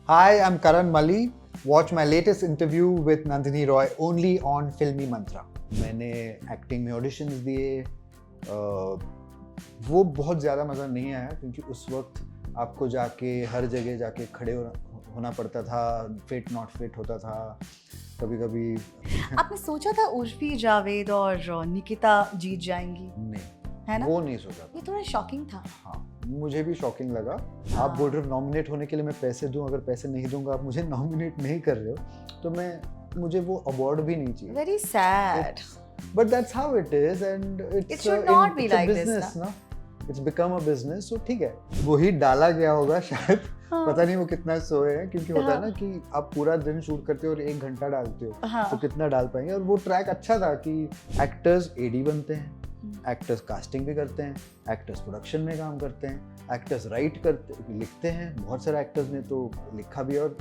Hi, I'm Karan Mali. Watch my latest interview with Nandini Roy only on Filmy Mantra. मैंने acting में auditions दिए, वो बहुत ज़्यादा मज़ा नहीं आया क्योंकि उस वक्त आपको जाके हर जगह जाके खड़े होना पड़ता था, फिट नॉट फिट होता था कभी कभी। आपने सोचा था उर्फी जावेद और निकिता जीत जाएंगी? नहीं, है ना? वो नहीं सोचा ये थोड़ा शॉकिंग था। हाँ, मुझे भी शॉकिंग लगा। हाँ। आप बोल रहे हो नॉमिनेट होने के लिए मैं पैसे दूं, अगर पैसे नहीं दूंगा, आप मुझे नॉमिनेट नहीं कर रहे हो तो मुझे वो अवार्ड भी नहीं चाहिए। Very sad. But that's how it is and It should not be it's a like this, business ना। It's become a business, so ठीक है, वही डाला गया होगा शायद। हाँ। पता नहीं वो कितना सोए हैं क्योंकि होता है ना हाँ। कि आप पूरा दिन शूट करते हो और 1 घंटा डालते हो, हाँ। तो कितना डाल पाएंगे। और वो ट्रैक अच्छा था कि एक्टर्स एडी बनते हैं, एक्टर्स कास्टिंग भी करते हैं, एक्टर्स प्रोडक्शन में काम करते हैं, एक्टर्स राइट करते लिखते हैं। बहुत सारे एक्टर्स ने तो लिखा भी, और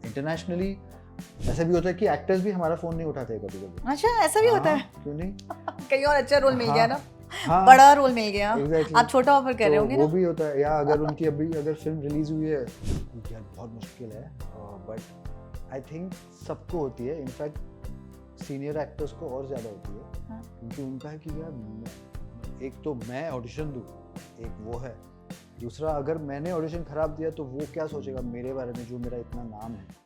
इंटरनेशनली ऐसा भी होता है कि एक्टर्स भी हमारा फोन नहीं उठाते कभी कभी। अच्छा, ऐसा भी होता है? क्यों नहीं? कहीं और अच्छा रोल मिल गया ना। हाँ, बड़ा रोल मिल गया। exactly. आप छोटा ऑफर कर रहे होंगे वो ना? भी होता है, या अगर उनकी अगर फिल्म रिलीज हुई है, यार बहुत मुश्किल है, बट आई थिंक सबको होती है। इनफैक्ट सीनियर एक्टर्स को और ज़्यादा होती है। हाँ। क्योंकि उनका है कि यार एक तो मैं ऑडिशन दूँ, एक वो है, दूसरा अगर मैंने ऑडिशन खराब दिया तो वो क्या सोचेगा मेरे बारे में, जो मेरा इतना नाम है।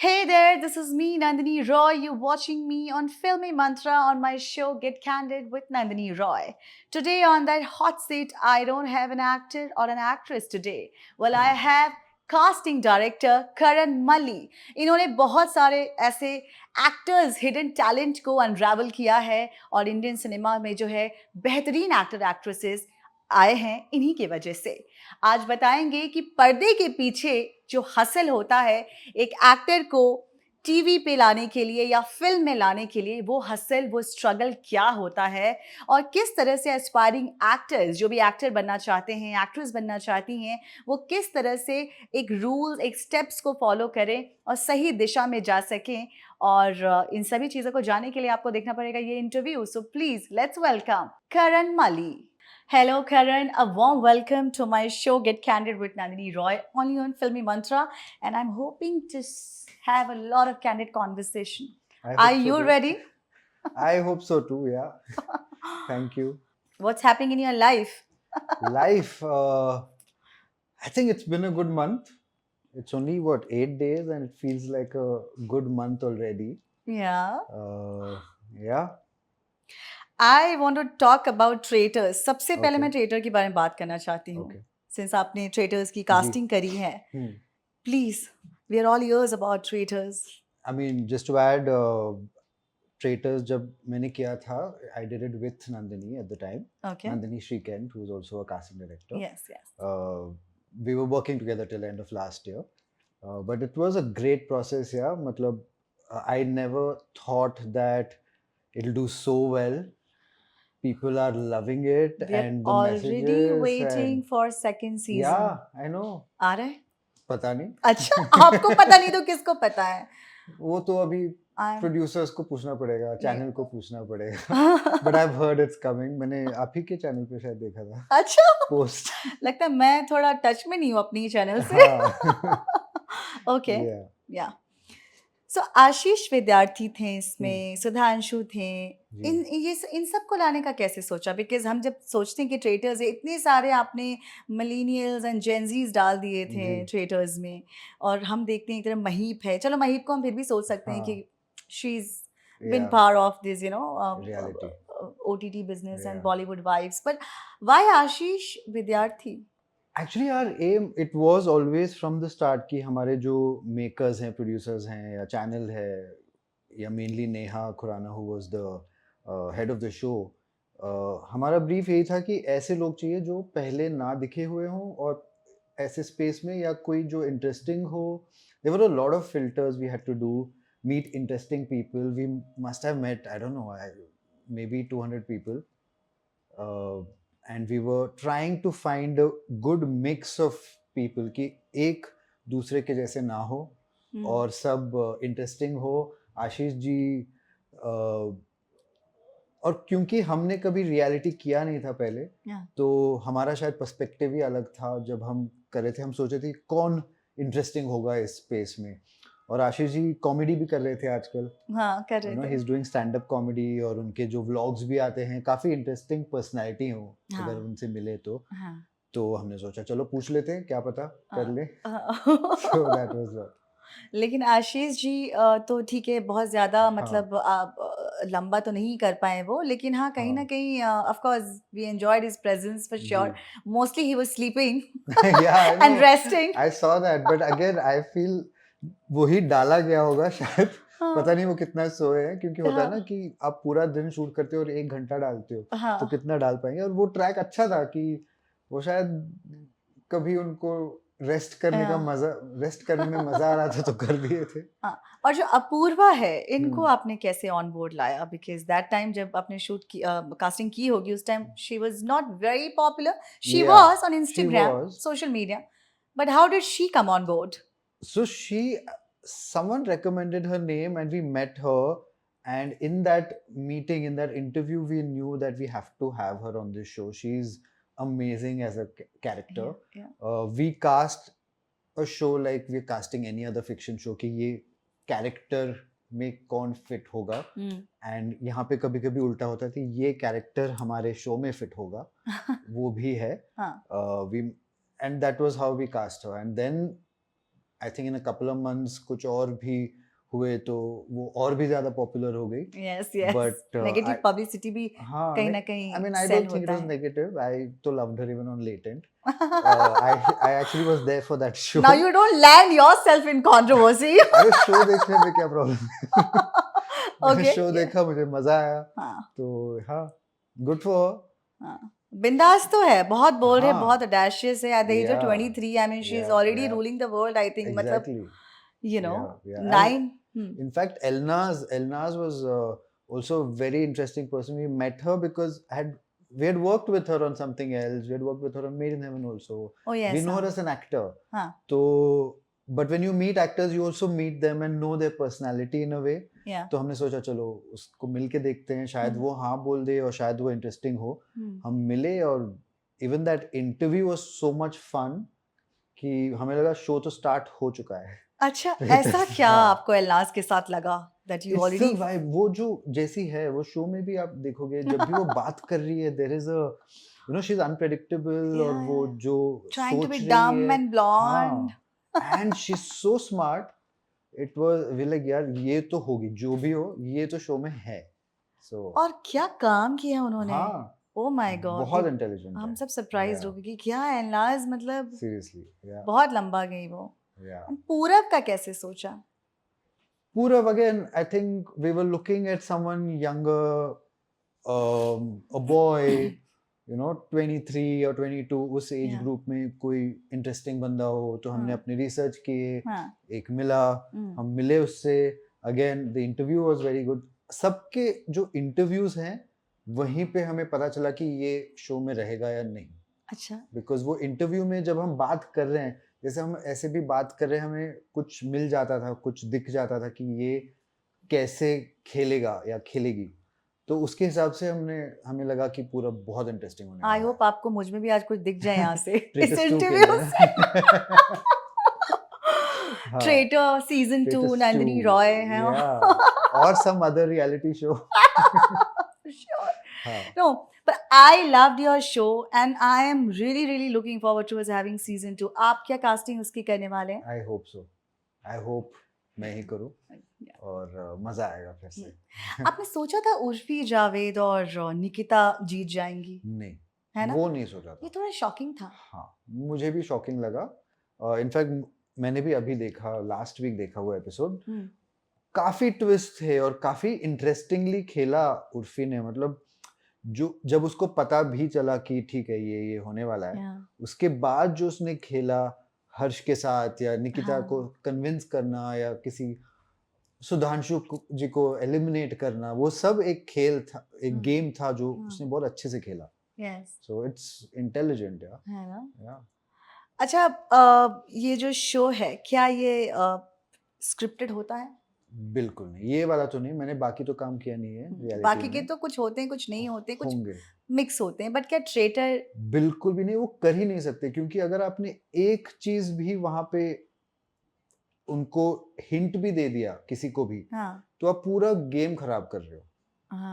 Hey there, this is me, Nandini Roy. You're watching me on Filmy Mantra on my show Get Candid with Nandini Roy. Today on that hot seat, I don't have an actor or an actress today. Well, I have casting director Karan Malli. इन्होंने बहुत सारे ऐसे actors hidden talent को unravel किया है और Indian cinema में जो है बेहतरीन एक्टर एक्ट्रेसेस आए हैं इन्हीं की वजह से। आज बताएंगे कि पर्दे के पीछे जो हसल होता है एक एक्टर को टीवी पे लाने के लिए या फिल्म में लाने के लिए, वो हसल, वो स्ट्रगल क्या होता है और किस तरह से एस्पायरिंग एक्टर्स जो भी एक्टर बनना चाहते हैं, एक्ट्रेस बनना चाहती हैं, वो किस तरह से एक रूल्स, एक स्टेप्स को फॉलो करें और सही दिशा में जा सकें। और इन सभी चीज़ों को जानने के लिए आपको देखना पड़ेगा ये interview. So please let's welcome Karan Malli. Hello, Karan. A warm welcome to my show, Get Candid with Nandini Roy, only on Filmy Mantra. And I'm hoping to have a lot of candid conversation. Are you ready? I hope so too, yeah. Thank you. What's happening in your life? Life, I think it's been a good month. It's only what, 8 days, and it feels like a good month already. Yeah. Yeah. I want to talk about Traitors. सबसे पहले Okay. मैं traitor के बारे में बात करना चाहती हूँ। Okay. Since आपने ट्रेटर्स की कास्टिंग करी है, please, we are all ears about Traitors. I mean, just to add, Traitors जब मैंने किया था, I did it with Nandini at the time. Okay. Nandini Shrikant, who is also a casting director. Yes, yes. We were working together till end of last year. But it was a great process, yeah. मतलब, I never thought that it'll do so well. People are loving it, We are and the already messages waiting and for second season. yeah, I know. आ रहा है? पता नहीं। अच्छा, आपको पता नहीं तो किसको पता है? वो तो अभी I'm- प्रोड्यूसर्स को पूछना पड़ेगा, चैनल को पूछना पड़ेगा। But I have heard it's coming. मैंने आप ही के चैनल पे शायद देखा था अच्छा, पोस्ट। लगता है मैं थोड़ा टच में नहीं हूँ अपनी चैनल से। हाँ। Okay, Yeah. या सो आशीष विद्यार्थी थे इसमें, सुधांशु थे, जी। इन सबको लाने का कैसे सोचा? बिकॉज हम जब सोचते हैं कि ट्रेटर्स है, इतने सारे आपने मिलेनियल्स एंड जेंजीज डाल दिए थे जी। ट्रेटर्स में, और हम देखते हैं एक तरह महीप है, चलो महीप को हम फिर भी सोच सकते हैं हाँ। कि she is been Yeah. part of this, Reality. OTT business and Yeah. Bollywood vibes. But why Ashish Vidyarthi? Actually our aim it was always from the start कि हमारे जो मेकर्स हैं, प्रोड्यूसर्स हैं, या चैनल है, या mainly Neha Khurana who was the head of the show, हमारा brief यही था कि ऐसे लोग चाहिए जो पहले ना दिखे हुए हों और ऐसे स्पेस में, या कोई जो इंटरेस्टिंग हो। There were a lot of filters we had to do, meet interesting people. We must have met, I don't know, maybe 200 people, and we were trying to find a good mix of people कि एक दूसरे के जैसे ना हो और सब interesting हो। आशीष जी और क्योंकि हमने कभी रियलिटी किया नहीं था पहले, Yeah. तो हमारा शायद पर्सपेक्टिव ही अलग था जब हम कर रहे थे। हम सोचे थे कौन इंटरेस्टिंग होगा इस स्पेस में। और आशीष जी कॉमेडी भी कर रहे थे आजकल, हाँ, कर यू रहे नो थे। He is doing stand up comedy, और उनके जो व्लॉग्स भी आते हैं, काफी इंटरेस्टिंग पर्सनालिटी हो, हाँ। अगर उनसे मिले हाँ। तो हमने सोचा चलो पूछ लेते हैं, क्या पता कर ले। हाँ। सो दैट वाज व्हाट। लेकिन आशीष जी तो ठीक है, बहुत ज़्यादा हाँ मतलब आप लंबा तो नहीं कर पाए वो, लेकिन हाँ, कहीं हाँ न कहीं of course we enjoyed his presence for जी। Sure. Mostly he was sleeping yeah, I and know. Resting. I saw that, but again, I feel वही डाला गया होगा शायद। पता हाँ, नहीं वो कितना सोए हैं, क्योंकि होता है हाँ, ना कि आप पूरा दिन शूट करते हो और 1 घंटा डालते हो, तो हाँ, कितना डाल पाएंगे। और वो ट्रैक अच्छा था कि वो शायद कभी उनको हाँ, रेस्ट करने में मजा आ रहा था तो कर दिए थे। हाँ। और जो अपूर्वा है, इनको हम्म आपने कैसे ऑन बोर्ड लाया? बिकॉज़ दैट टाइम जब आपने शूट की कास्टिंग की होगी, उस time she was not very popular. She yeah was on she Instagram, was. Social media, but how did she come on board? So someone recommended her name and we met her. And in that meeting, in that interview, we knew that we have to have her on this show. She's amazing as a character. Yeah, yeah. We cast a show like we're casting any other fiction show कि ये character में कौन fit होगा, Hmm. and यहाँ पे कभी कभी उल्टा होता है कि ये character हमारे show में fit होगा, वो भी है। हाँ, we and that was how we cast her. And then I think in a couple of months कुछ और भी हुए तो वो और भी ज्यादा पॉपुलर हो गई। Yes, yes. But negative publicity भी हाँ, कहीं न आई कहीं mean I sell don't think it होता वाज है। नेगेटिव। आई तो loved her even on latent. I actually was there for that show. Now you don't land yourself in controversy. अरे show देखने में क्या प्रॉब्लम। मैंने Okay, show yeah. देखा, मुझे मजा आया, हाँ, तो हाँ, गुड फॉर हाँ। बिंदास तो है, बहुत बोल्ड है, बहुत हाँ ऑडेशियस है। एट द एज ऑफ या 23, आई मीन शी इज या ऑलरेडी या ruling the world, I think, मतलब एग्जैक्टली यू नो या 9। in fact, Elnaz was also a very interesting person. We met her because we had worked with her on something else. We had worked with her on Made in Heaven also. Oh We yes, know her हाँ, as an actor. हाँ, So, but when you meet actors, you also meet them and know their personality in a way. या, तो हमने सोचा चलो उसको मिल के देखते हैं, शायद वो हाँ बोल दे और शायद वो इंटरेस्टिंग हो। हम मिले और even that interview was so much fun कि हमें लगा शो तो स्टार्ट हो चुका है। अच्छा, ऐसा क्या हाँ, आपको एलनाज के साथ लगा that you it's the already vibe. वो जो जैसी है वो शो में भी आप देखोगे, जब भी वो बात कर रही है, there is a you know she is unpredictable, और वो जो ट्राइंग टू बी सोच रही डम है, एंड ब्लॉन्ड? हाँ, and she is so smart. It was we like यार ये तो होगी, जो भी हो ये तो शो में है। सो और क्या काम किया उन्होंने! हाँ, ओह माय गॉड! बहुत इंटेलिजेंट हम है। सब सरप्राइज्ड हो गए कि क्या एलनाज, मतलब सीरियसली या बहुत लंबा गई वो। या And पूरब का कैसे सोचा? Purav, again, I think we were looking at someone younger, a boy, you know, 23 or 22, उस एज Yeah. ग्रुप में कोई इंटरेस्टिंग बंदा हो, तो हमने हाँ, अपने रिसर्च किए, हाँ, एक मिला, हम मिले उससे। Again the interview was very good. सबके जो इंटरव्यूज हैं वहीं पे हमें पता चला कि ये शो में रहेगा या नहीं, अच्छा, बिकॉज वो इंटरव्यू में जब हम बात कर रहे हैं, जैसे हम ऐसे भी बात कर रहे हैं, हमें कुछ मिल जाता था, कुछ दिख जाता था कि ये कैसे खेलेगा या खेलेगी, तो उसके हिसाब से हमें लगा कि पूरा बहुत इंटरेस्टिंग होने आई वाला होप आपको मुझ में भी आज कुछ दिख जाए यहाँ से है। इस ट्रेटर्स 2 के इंटरव्यू लिए से। हाँ, traitor season 2 traitors Nandini 2 Roy है। या और some other reality show. Sure. हाँ, No, but I loved your show and I am really really looking forward to us having season 2. आप क्या casting उसकी करने वाले हैं? I hope so, I hope मैं ही करूँ Yeah. और मजा आएगा फिर से। आपने सोचा था उर्फी जावेद और निकिता जीत जाएंगी, नहीं, है ना? वो नहीं सोचा ये था। थोड़ा शॉकिंग था। हाँ, मुझे भी शॉकिंग लगा। इनफैक्ट मैंने भी अभी देखा, लास्ट वीक देखा वो एपिसोड। काफी ट्विस्ट थे और काफी इंटरेस्टिंगली खेला उर्फी ने। मतलब जो जब उसको पता भी चला कि ठीक है ये होने वाला है, Yeah. उसके बाद जो उसने खेला हर्ष के साथ, या निकिता हाँ. को कन्विंस करना, या किसी सुधांशु जी को एलिमिनेट करना, वो सब एक खेल था, एक गेम था जो उसने बहुत अच्छे से खेला। Yes. सो इट्स इंटेलिजेंट या है ना? या अच्छा, ये जो शो है क्या ये स्क्रिप्टेड होता है? बिल्कुल नहीं, ये वाला तो नहीं, मैंने बाकी तो काम किया नहीं है बाकी रियलिटी के में। तो कुछ होते हैं, कुछ नहीं होते, कुछ होंगे, मिक्स होते हैं, बट क्या ट्रेटर? बिल्कुल भी नहीं, वो कर ही नहीं सकते क्योंकि अगर आपने एक चीज़ भी वहाँ पे उनको हिंट भी दे दिया किसी को भी, हाँ, तो आप पूरा गेम खराब कर रहे हो।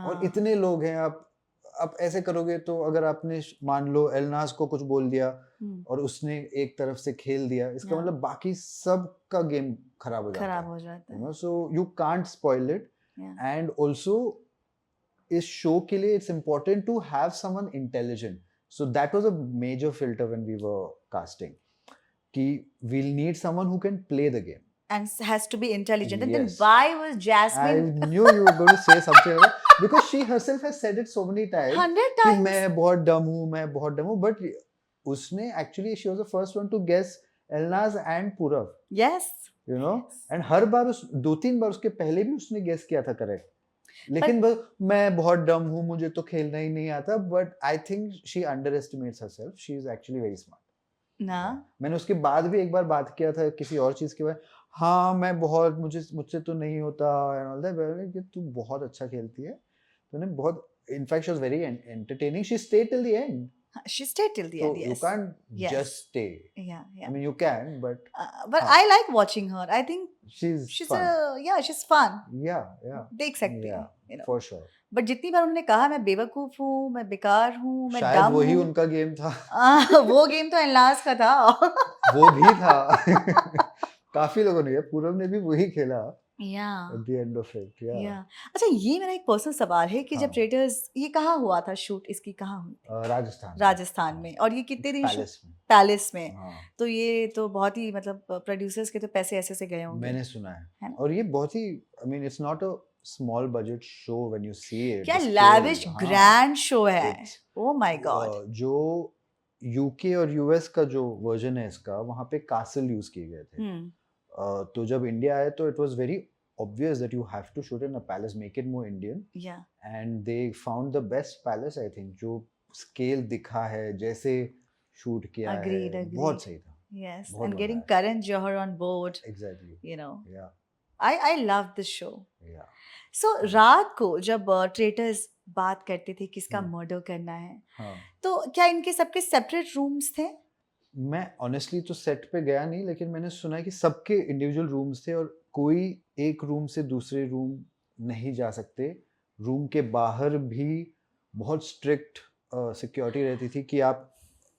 और हाँ, इतने लोग हैं, आप ऐसे करोगे तो अगर आपने मान लो एलनाज को कुछ बोल दिया हुँ, और उसने एक तरफ से खेल दिया, इसका हाँ, मतलब बाकी सब का गेम खराब हो जाता खराब है, हो जाता यू है, no, so you can't spoil it. Yeah and also इस शो के लिए it's important to have someone intelligent, so that was a major filter when we were casting कि we'll need someone who can play the game. and has to be intelligent. And then Yes. why was I Jasmine knew you were going to say something like that because she herself has said it so many times 100 कि times? मैं बहुत डम हूँ, मैं बहुत डम हूँ, but उसने actually she was the first one to guess Elnaz and Purav, Yes. you know, Yes. and हर बार उस 2-3 बार उसके पहले भी उसने guess किया था correct, लेकिन But बस मैं बहुत डम हूँ, मुझे तो खेलना ही नहीं आता, but I think she underestimates herself, she is actually very smart. ना, मैंने उसके बाद भी एक बार बात किया था किसी और चीज के बारे में, हाँ मैं बहुत मुझसे तो नहीं होता एंड ऑल दैट, कि तू बहुत अच्छा खेलती है, तूने बहुत, in fact she was very entertaining, she stayed till the end, she stayed till the तो end. You Yes. Can't Yes. Just stay, Yeah. I Yeah. Mean you can but But हाँ, I like watching her. I think she is she's fun, she's fun. या या देख सकते या हैं, you know. For sure, but जितनी बार उन्होंने कहा मैं बेवकूफ हूँ, मैं बेकार हूँ, मैं शायद डम वही हूँ, उनका गेम था, वो गेम तो एनलास का था। वो भी था काफी लोगों ने, पूरब ने भी वही खेला या at the end of it, या या अच्छा, ये मेरा एक पर्सनल सवाल है कि जब हाँ, ट्रेडर्स, ये कहाँ हुआ था शूट, इसकी कहाँ हुई थी? राजस्थान, राजस्थान हाँ, में। और ये कितने दिन शूट? पैलेस में, पैलेस में। हाँ, तो ये तो बहुत ही मतलब प्रोड्यूसर्स के तो पैसे ऐसे से गए होंगे, मैंने सुना है है, ना? और ये बहुत ही, I mean it's not a small budget show when you see it, क्या द लैविश स्केल, हाँ, ग्रैंड शो है। It's oh my god. जो यूके और यूएस का जो वर्जन है इसका, वहाँ पे कासल यूज किए गए थे, हम्म। तो जब इंडिया आए तो it was very obvious that you have to shoot in a palace, make it more Indian, या and they found the best palace, I think, जो स्केल दिखा है, जैसे शूट किया अग्रीड है, अग्रीड। बहुत सही था, यस, बहुत एंड मजा गेटिंग आया, Karan Johar on board, exactly, you know, yeah I love this show. या सो रात को जब ट्रेटर्स बात करते थे किसका हम्म, मर्डर करना है, हाँ, तो क्या इनके सबके सेपरेट रूम्स थे? मैं ऑनेस्टली तो सेट पे गया नहीं, लेकिन मैंने सुना है कि सबके इंडिविजुअल रूम्स थे और कोई एक रूम से दूसरे रूम नहीं जा सकते, रूम के बाहर भी बहुत स्ट्रिक्ट सिक्योरिटी रहती थी कि आप,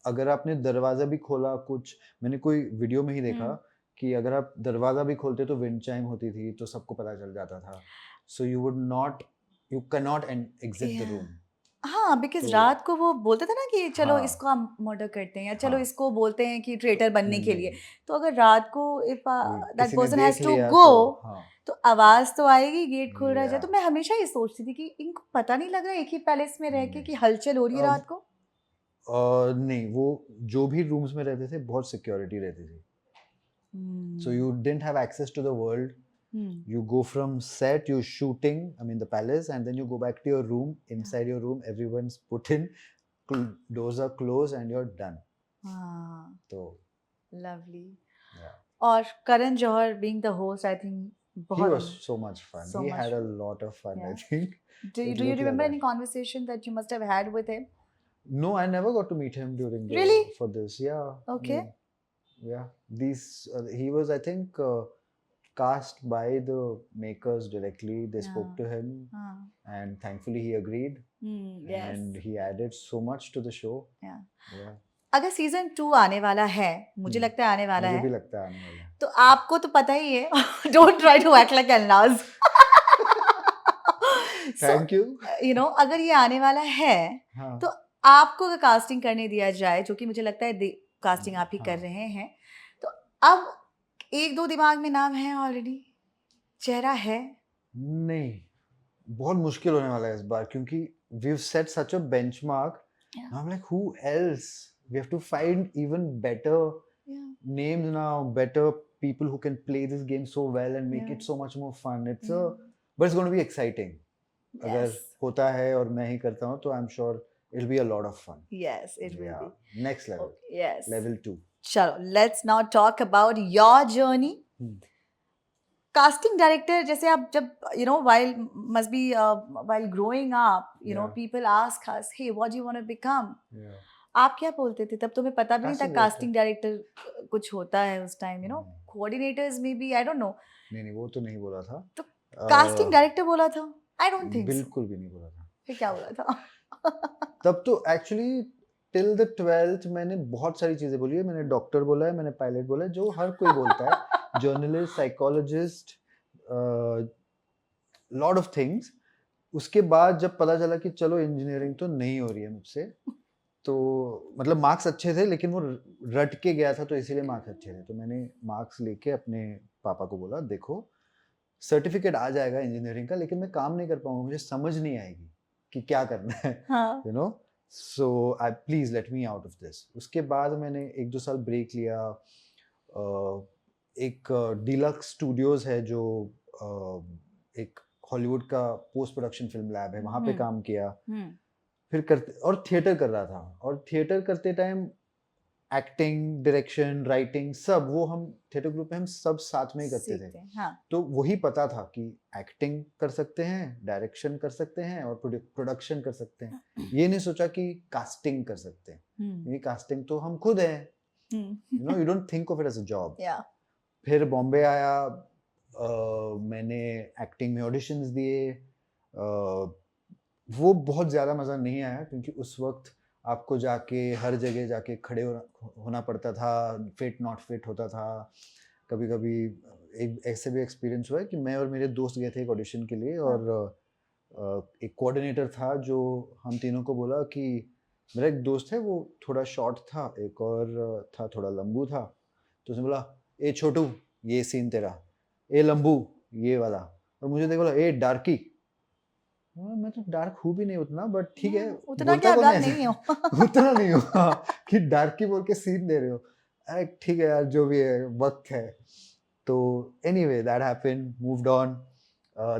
अगर आपने दरवाज़ा भी खोला, कुछ मैंने कोई वीडियो में ही देखा कि अगर आप दरवाज़ा भी खोलते तो विंड चाइम होती थी तो सबको पता चल जाता था, so you can not exit the Yeah. Room, हाँ, बिकॉज तो रात को वो बोलते थे ना कि चलो हाँ, इसको हम मर्डर करते हैं, या चलो हाँ, इसको बोलते हैं कि ट्रेटर बनने के लिए। नहीं, तो अगर रात को इफ दैट किसी ने पर्सन हैज देख टू लिया गो, तो हाँ, तो आवाज तो आएगी, गेट खुल रहा है। या तो मैं हमेशा ये सोचती थी कि इनको पता नहीं लग रहा एक ही पैलेस में रह के कि नहीं, हलचल हो रही है अब रात को। नहीं, वो जो भी रूम्स में रहते थे बहुत सिक्योरिटी रहती थी, so you didn't have access to the world, you go from set, you shooting, I mean the palace, and then you go back to your room, inside your room everyone's put in, doors are closed and you're done, हाँ, so lovely. yeah, और Karan Johar being the host, I think he बहुत was so much fun, so he much had a fun. lot of fun, I Yeah. think Do it you looked like remember that. any conversation that you must have had with him? No, I never got to meet him during the Really? for this, yeah, I Okay. mean, yeah, these he was, I think, cast by the makers directly, they spoke Yeah. to him and thankfully he agreed, Yes. and he added so much to the show, Yeah. yeah, अगर season 2 आने वाला है, मुझे लगता है आने वाला मुझे भी है, लगता है आने वाला है, तो आपको तो पता ही है। Don't try to act like Elnaaz. So thank you, you know, अगर ये आने वाला है, हाँ, तो आपको अगर कास्टिंग करने दिया जाए, जो कि मुझे लगता है कास्टिंग आप ही कर हाँ, रहे हैं, तो अब एक दो दिमाग में नाम है ऑलरेडी, चेहरा है? नहीं, बहुत मुश्किल होने वाला है इस बार क्योंकि we've set such a benchmark, Yeah. now I'm like who else, we have to find even better Yeah. names now, better people who can play this game so well and make Yeah. it so much more fun, it's Yeah. but it's going to be exciting, अगर Yes. होता है और मैं ही करता हूँ तो I'm sure it'll be a lot of fun, Yes, it will yeah, be. next level, Yes. level 2, चलो, let's now talk about your journey. casting director जैसे आप जब while must be while growing up Yeah. people ask us, hey, what do you want to become? Yeah. आप क्या बोलते थे तब? तुम्हें पता भी नहीं था Casting director. कास्टिंग डायरेक्टर कुछ होता है उस time, coordinators may be, I don't no. नहीं वो तो नहीं बोला था. तो कास्टिंग डायरेक्टर बोला था? आई डोंट थिंक सो. बिल्कुल भी नहीं बोला था. फिर क्या बोला था? तब तो एक्चुअली टिल द 12th मैंने बहुत सारी चीजें बोली है. मैंने डॉक्टर बोला है, मैंने पायलट बोला है, जो हर कोई बोलता है. Journalist, psychologist, lot of things. उसके बाद जब पता चला कि चलो इंजीनियरिंग तो नहीं हो रही है मुझसे, तो मतलब मार्क्स अच्छे थे लेकिन वो रट के गया था, तो इसीलिए मार्क्स अच्छे थे. तो मैंने मार्क्स लेके अपने पापा को बोला, देखो सर्टिफिकेट आ जाएगा इंजीनियरिंग का, लेकिन मैं काम नहीं कर पाऊंगा, मुझे समझ नहीं आएगी कि क्या करना है. हाँ. You know, so I please let me out of this. उसके बाद मैंने 1-2 साल ब्रेक लिया. एक डीलक्स स्टूडियोज है जो एक हॉलीवुड का पोस्ट प्रोडक्शन फिल्म लैब है, वहाँ पे काम किया. फिर करते और थिएटर कर रहा था. और थिएटर करते टाइम एक्टिंग, डायरेक्शन, राइटिंग सब वो हम थिएटर ग्रुप में हम सब साथ में ही करते थे. हाँ. तो वही पता था कि एक्टिंग कर सकते हैं, डायरेक्शन कर सकते हैं और प्रोडक्शन कर सकते हैं. ये नहीं सोचा कि कास्टिंग कर सकते हैं. ये कास्टिंग तो हम खुद हैं. You know, you don't think of it as a job. फिर बॉम्बे आया. मैंने एक्टिंग में ऑडिशंस दिए. वो बहुत ज़्यादा मज़ा नहीं आया क्योंकि उस वक्त आपको जाके हर जगह जाके खड़े होना पड़ता था. फिट नॉट फिट होता था. कभी कभी एक ऐसे भी एक्सपीरियंस हुआ है कि मैं और मेरे दोस्त गए थे एक ऑडिशन के लिए. और एक कोऑर्डिनेटर था जो हम तीनों को बोला कि मेरा एक दोस्त है वो थोड़ा शॉर्ट था, एक और था थोड़ा लंबू था. तो उसने बोला, ए छोटू ये सीन तेरा, ए लंबू ये वाला. और मुझे देखो बोला, ए डार्की. मैं तो डार्क हूँ भी नहीं उतना, बट ठीक है. उतना क्या डार्क नहीं हो. उतना नहीं हो. हाँ, कि डार्की बोल के सीन दे रहे हो. अरे ठीक है यार, जो भी है वक्त है. तो anyway that happened, moved on.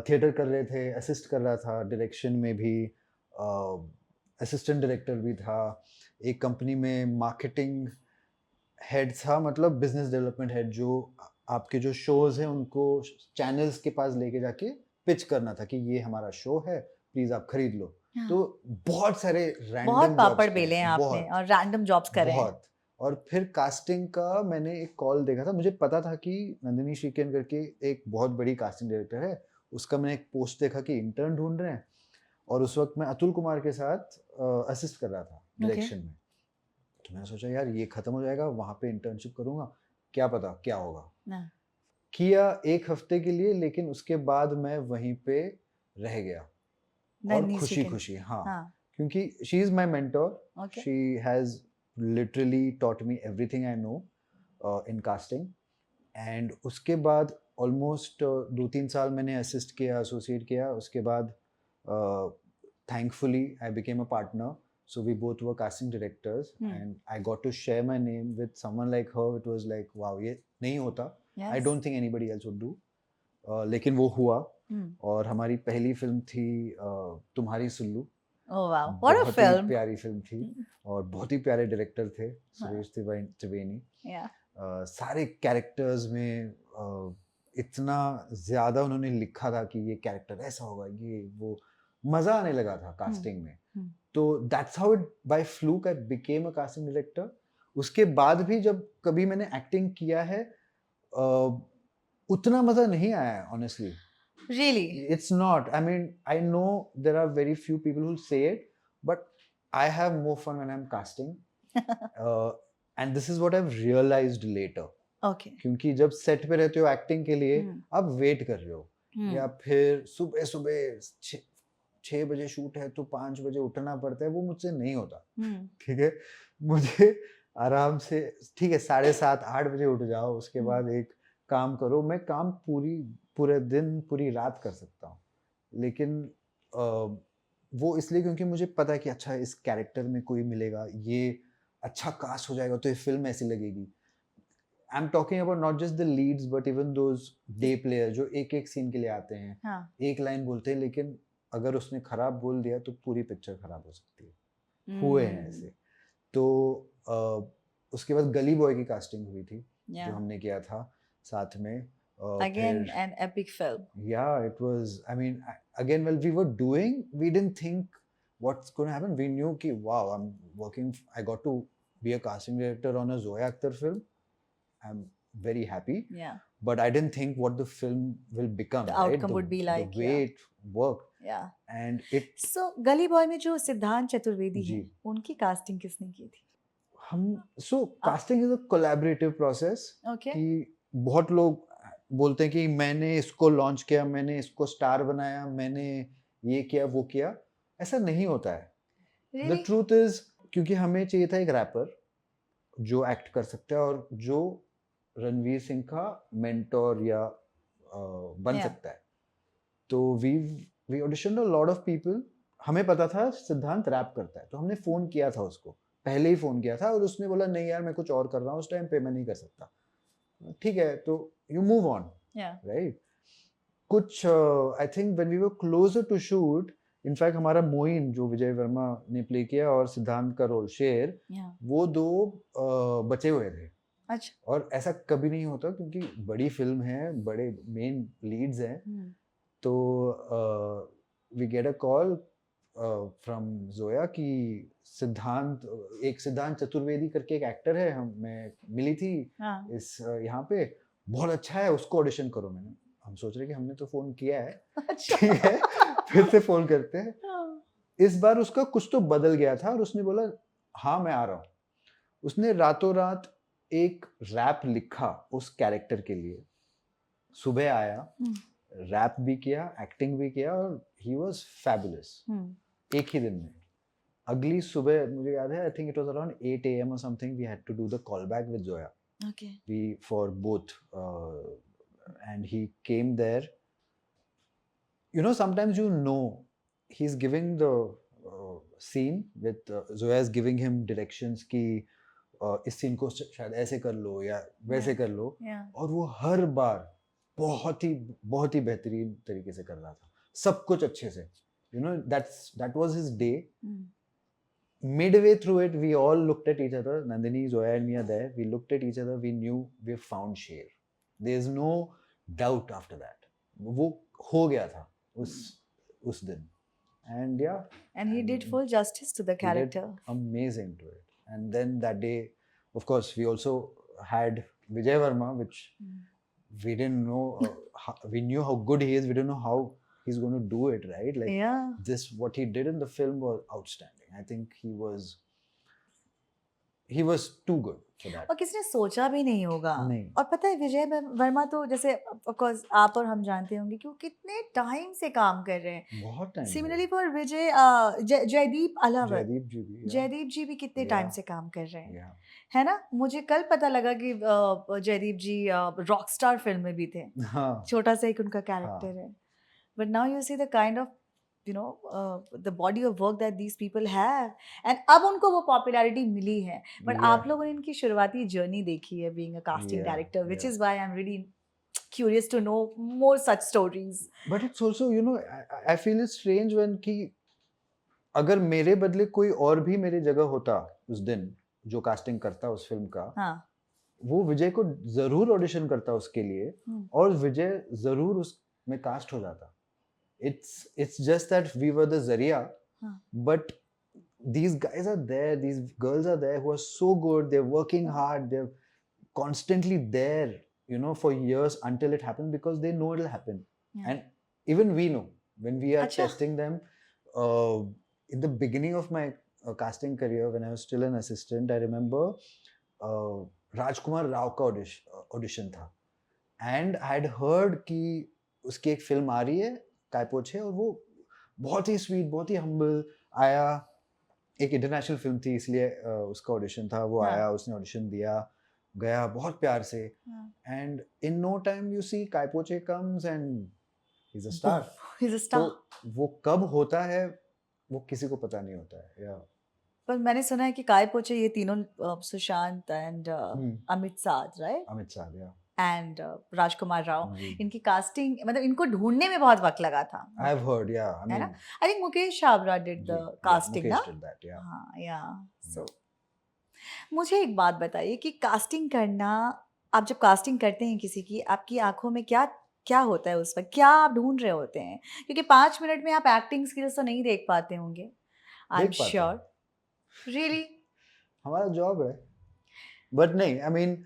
Theatre कर रहे थे, असिस्ट कर रहा था, डायरेक्शन में भी असिस्टेंट डायरेक्टर भी था. एक कंपनी में मार्केटिंग हेड था, मतलब बिजनेस डेवलपमेंट हेड, जो आपके जो शोज हैं उनको चैनल्स के पास लेके जाके पिच करना था कि ये हमारा शो है, प्लीज आप खरीद लो. तो बहुत सारे रैंडम बहुत पापड़ बेले हैं आपने और रैंडम जॉब्स करे हैं. बहुत. और फिर कास्टिंग का मैंने एक कॉल देखा था. मुझे पता था कि नंदिनी श्रीकेन करके एक बहुत बड़ी कास्टिंग डायरेक्टर है, उसका मैंने एक पोस्ट देखा कि इंटर्न ढूंढ रहे हैं. और उस वक्त मैं अतुल कुमार के साथ असिस्ट कर रहा था डायरेक्शन में. तो मैंने सोचा यार ये खत्म हो जाएगा, वहाँ पे इंटर्नशिप करूँगा, क्या पता क्या होगा. किया 1 हफ्ते के लिए, लेकिन उसके बाद मैं वहीं पे रह गया. और खुशी खुशी. हाँ. क्योंकि she is my mentor. She has literally taught me everything I know in casting. And उसके बाद ऑलमोस्ट 2-3 साल मैंने असिस्ट किया, एसोसिएट किया. उसके बाद thankfully I became a partner. So we both were casting directors and I got to share my name with someone like her. It was like, wow, ये नहीं होता. Yes. I don't think anybody else would do. लेकिन वो हुआ. और हमारी पहली film थी तुम्हारी Sulu. Oh wow, what a film! बहुत ही प्यारी फिल्म थी और बहुत ही प्यारे डायरेक्टर थे, सुरेश त्रिवेणी. सारे कैरेक्टर्स में इतना ज़्यादा उन्होंने लिखा था कि ये कैरेक्टर ऐसा होगा, ये वो. मज़ा आने लगा था कास्टिंग में. तो that's how it by fluke I became a casting director. उसके बाद भी जब कभी मैंने एक्टिंग किया है उतना मजा नहीं आया honestly. Really? It's not. I mean, I know there are very few people who say it, but I have more fun when I'm casting. And this is what I've realized later. Okay. क्योंकि जब set पे रहते हो acting के लिए, आप wait कर रहे हो, या फिर सुबह सुबह 6 बजे शूट है तो 5 बजे उठना पड़ता है. वो मुझसे नहीं होता. ठीक है, मुझे आराम से ठीक है 7:30-8 बजे उठ जाओ, उसके बाद एक काम करो. मैं काम पूरे दिन पूरी रात कर सकता हूँ. लेकिन वो इसलिए क्योंकि मुझे पता है कि अच्छा इस कैरेक्टर में कोई मिलेगा, ये अच्छा कास्ट हो जाएगा तो ये फिल्म ऐसी लगेगी. I am talking about not just the leads but even those day player जो एक सीन के लिए आते हैं. हाँ. एक लाइन बोलते हैं, लेकिन अगर उसने खराब बोल दिया तो पूरी पिक्चर खराब हो सकती है. हुए हैं ऐसे. तो उसके बाद गली बॉय की कास्टिंग हुई थी, जो हमने किया था साथ में. Again, फिर an epic film. yeah, it was, I mean, again, while we were doing, we didn't think what's going to happen. We knew ki wow, I'm working, I got to be a casting director on a Zoya Akhtar film. I'm very happy, Yeah, but I didn't think what the film will become, the right? outcome would be like, the way yeah, it worked, yeah. and it So गली boy में जो सिद्धांत चतुर्वेदी जी हैं, उनकी casting किसने की थी? हम so casting is a collaborative process Okay. कि बहुत लोग बोलते हैं कि मैंने इसको लॉन्च किया, मैंने इसको स्टार बनाया, मैंने ये किया वो किया, ऐसा नहीं होता है. The Really? ट्रूथ इज क्योंकि हमें चाहिए था एक रैपर जो एक्ट कर सकता है और जो रणवीर सिंह का मेंटोर या बन Yeah. सकता है. तो we auditioned a lot of people. हमें पता था सिद्धांत रैप करता है, तो हमने फोन किया था उसको, पहले ही फोन किया था, और उसने बोला नहीं यार मैं कुछ और कर रहा हूँ उस टाइम पे, मैं नहीं कर सकता. ठीक है, तो you move on, Yeah. Right. कुछ I think when we were closer to shoot, in fact हमारा मोइन जो विजय वर्मा ने प्ले किया और सिद्धांत का रोल शेर, Yeah. वो दो बचे हुए थे. अच्छा. और ऐसा कभी नहीं होता क्योंकि बड़ी फिल्म है, बड़े मेन लीड्स हैं. Hmm. तो we get a call from Zoya कि सिद्धांत चतुर्वेदी करके एक एक्टर है, हमें मिली थी हाँ. इस यहाँ पे, बहुत अच्छा है, उसको ऑडिशन करो. हम सोच रहे कि हमने तो फोन किया है, अच्छा. ठीक है, फिर से फोन करते हैं. हाँ. इस बार उसका कुछ तो बदल गया था और उसने बोला हाँ मैं आ रहा हूँ. उसने रातों रात एक रैप लिखा उस कैरेक्टर के लिए, सुबह आया, रैप भी किया, एक्टिंग भी किया, और ही वाज फैबुलस एक ही दिन में. अगली सुबह मुझे याद है, I think it was around 8 AM or something, we had to do the callback with Zoya. Okay. We for both, and he came there. You know, sometimes you know he's giving the scene with Zoya is giving him directions कि इस scene को शायद ऐसे कर लो या वैसे कर लो, Yeah. और वो हर बार बहुत ही बेहतरीन तरीके से कर रहा था, सब कुछ अच्छे से. You know, that was his day. Midway through it, we all looked at each other. Nandini, Zoya, and me are there. We looked at each other. We knew we found Sher. There's no doubt after that. वो हो गया था उस दिन. And yeah. And he did full justice to the he did character. amazing to it. And then that day, of course, we also had Vijay Varma, which we didn't know. We knew how good he is. We didn't know how he's going to do it, right? Like Yeah. this, what he did in the film was outstanding. I think he was too good for that. और किसी ने सोचा भी नहीं होगा. नहीं. और पता है विजय वर्मा तो जैसे ऑफ कोर्स आप और हम जानते होंगे कि वो कितने टाइम से काम कर रहे हैं. बहुत टाइम. सिमिलरली फॉर विजय जयदीप अलावर, जयदीप जी भी. जयदीप जी भी कितने Yeah. टाइम से काम कर रहे हैं, Yeah. है ना. मुझे कल पता लगा कि जयदीप जी रॉकस्टार फिल्म में भी थे. हाँ. छोटा सा एक उनका कैरेक्टर है. But now you see the kind of the body of work that these people have, and अब उनको वो popularity मिली है. But Yeah. आप लोगों ने इनकी शुरुआती जर्नी देखी है being a casting Yeah, director, which yeah. is why I'm really curious to know more such stories. But it's also, you know, I feel it's strange when कि अगर मेरे बदले कोई और भी मेरी जगह होता उस दिन जो कास्टिंग करता उस फिल्म का, हाँ. वो विजय को जरूर ऑडिशन करता उसके लिए, और विजय जरूर उसमें कास्ट हो जाता. It's just that we were the Zaria, but these guys are there, these girls are there who are so good, they're working hard, they're constantly there, you know, for years until it happens because they know it'll happen. Yeah. And even we know when we are Achha. testing them. In the beginning of my casting career, when I was still an assistant, I remember Rajkumar Rao का audition था, and I had heard कि उसकी एक film आ रही है कायपोछे, और वो बहुत ही स्वीट, बहुत ही हम्बल आया. एक इंटरनेशनल फिल्म थी इसलिए उसका ऑडिशन था. वो आया, उसने ऑडिशन दिया, गया बहुत प्यार से, and in no time you see Kai Po Che comes and he is a star. He's a star. तो वो कब होता है वो किसी को पता नहीं होता है. या पर मैंने सुना है कि काय पोचे ये तीनों सुशांत एंड अमित साध, राइट, अमित साध, या एंड राजकुमार राव, इनकी कास्टिंग मतलब इनको ढूंढने में बहुत वक्त लगा था. आई हैव हर्ड, या आई है मीन ना. I think Mukesh Chhabra did the casting ना. did that, yeah. हाँ, या. सो मुझे एक बात बताइए कि कास्टिंग करना आप जब कास्टिंग करते हैं किसी की, आपकी आँखों में क्या क्या होता है उस वक़्त? क्या आप ढूँढ रहे होते हैं? क्योंकि 5 मिनट में आप एक्टिंग स्किल्स तो नहीं देख पाते होंगे। आई एम देख पाते श्योर। हैं, रियली? हमारा जॉब है। बट नहीं, I mean,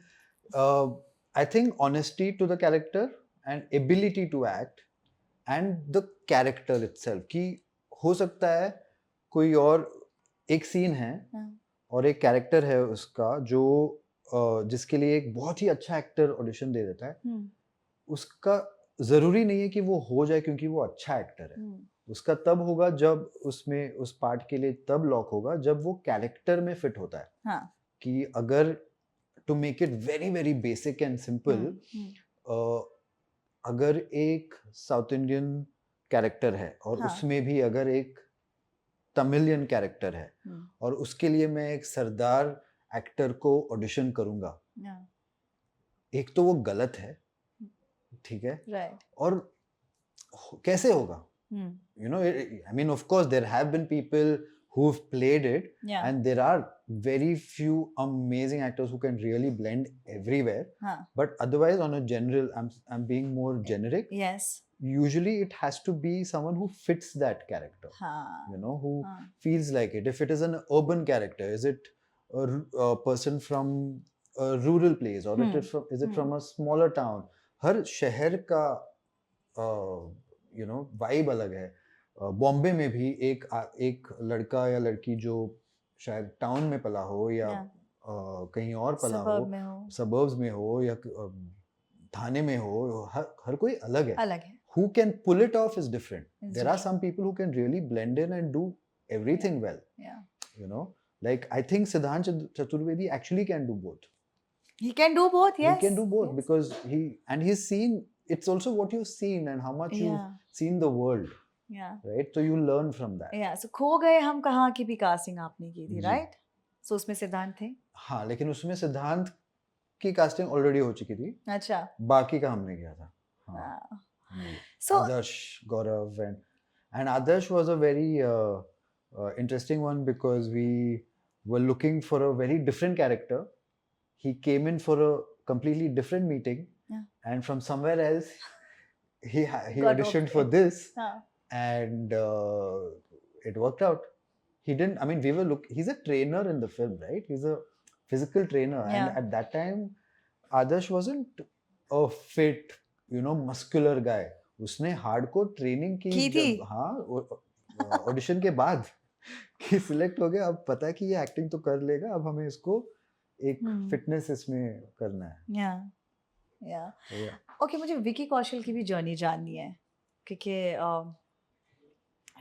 I think honesty to the character and ability to act and the character itself, कि हो सकता है कोई और एक सीन है हाँ। और एक कैरेक्टर है उसका जो जिसके लिए एक बहुत ही अच्छा एक्टर ऑडिशन दे देता है, हुँ, उसका ज़रूरी नहीं है कि वो हो जाए क्योंकि वो अच्छा एक्टर है। हुँ। उसका तब होगा जब उसमें उस पार्ट के लिए तब लॉक होगा जब वो कैरेक्टर में फिट होता है। हाँ। कि अगर to make it very very basic and simple, hmm, hmm. अगर एक साउथ इंडियन कैरेक्टर है और हाँ। उसमें भी अगर एक तमिलियन कैरेक्टर है हुँ, और उसके लिए मैं एक सरदार एक्टर को ऑडिशन करूंगा, हाँ। एक तो वो गलत है, ठीक है, राइट। और कैसे होगा? हुँ, You know, I mean, of course there have been people who've played it, या and there are very few amazing actors who can really blend everywhere. हाँ। But otherwise, on a general, I'm being more generic. Yes. Usually it has to be someone who fits that character, हाँ, you know, who हाँ। feels like it. If it is an urban character, is it a person from a rural place, or hmm, is it hmm. from a smaller town? हर शहर का vibe अलग है। बॉम्बे में भी एक लड़का या लड़की जो शायद टाउन में पला हो या या कहीं और पला सबअर्ब हो, में हो, सबर्ब्स में हो या थाने में हो, हर कोई अलग है। अलग है। Who can pull it off is different. It's There are different. some people who can really blend in and do या, everything well, या। you know. Like I think Siddhant Chaturvedi actually can do both. He can do both, He yes, can do both yes. because he's seen, it's also what you've seen and how much या, you've seen the world, या, right? So you learn from that. या। सो खो गए हम कहाँ की भी casting आपने की थी, जी। राइट? सो उसमें सिद्धांत थे? हाँ, लेकिन उसमें सिद्धांत की कास्टिंग ऑलरेडी हो चुकी थी, अच्छा। बाकी का हमने किया था। हाँ जी। सो Adarsh, Gaurav, and Adarsh was a very interesting one because we were looking for a very different character. He came in for a completely different meeting, Yeah. and from somewhere else he Got auditioned okay. for this, हाँ, and it worked out. He didn't, I mean, he's a trainer in the film, right? He's a physical trainer, and Yeah. at that time Adarsh wasn't a fit, muscular guy. उसने hardcore training की की थी? जब, हाँ, audition के बाद कि select हो गया, अब पता है कि ये एक्टिंग तो कर लेगा, अब हमें इसको एक फिटनेस इसमें करना है। या, या। तो yeah. ओके, मुझे विकी कौशल की भी जर्नी जाननी है, क्योंकि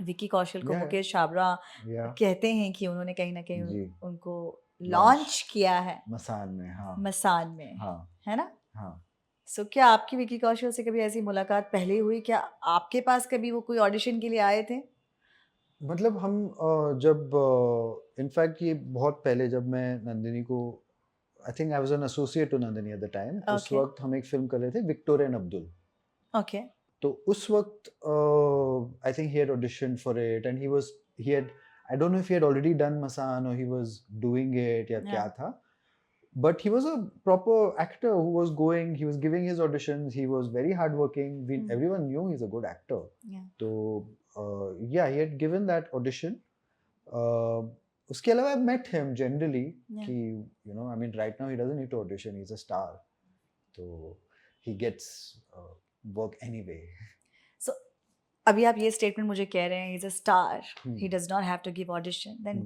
विकी कौशल को Yeah, मुकेश छाबड़ा yeah, कहते हैं कि उन्होंने कहीं ना कहीं जी। उनको Launch. लॉन्च किया है मसान में, हाँ, मसान में, हाँ, है ना? हाँ। सो क्या आपकी विकी कौशल से कभी ऐसी मुलाकात पहले हुई? क्या आपके पास कभी वो कोई ऑडिशन के लिए आए थे? मतलब हम जब इनफैक्ट ये बहुत पहले जब मैं नंदिनी को, I think I was an associate to Nandini at the time, उस Okay. वक्त हम एक फिल्म कर रहे थे, विक्टोरिया एंड अब्दुल। ओके। तो उस वक्त I think he had audition for it and he had, I don't know if he had already done Masaan और ही वाज डूइंग इट या क्या Yeah. था, but he was a proper actor who was going, he was giving his auditions, he was very hardworking, everyone knew he's a good actor. Yeah. So yeah, he had given that audition. उसके अलावा I met him generally, Yeah. कि I mean right now he doesn't need to audition, he's a star, so he gets work anyway. सो अभी आप ये statement मुझे कह रहे हैं, is a star, he does not have to give audition, then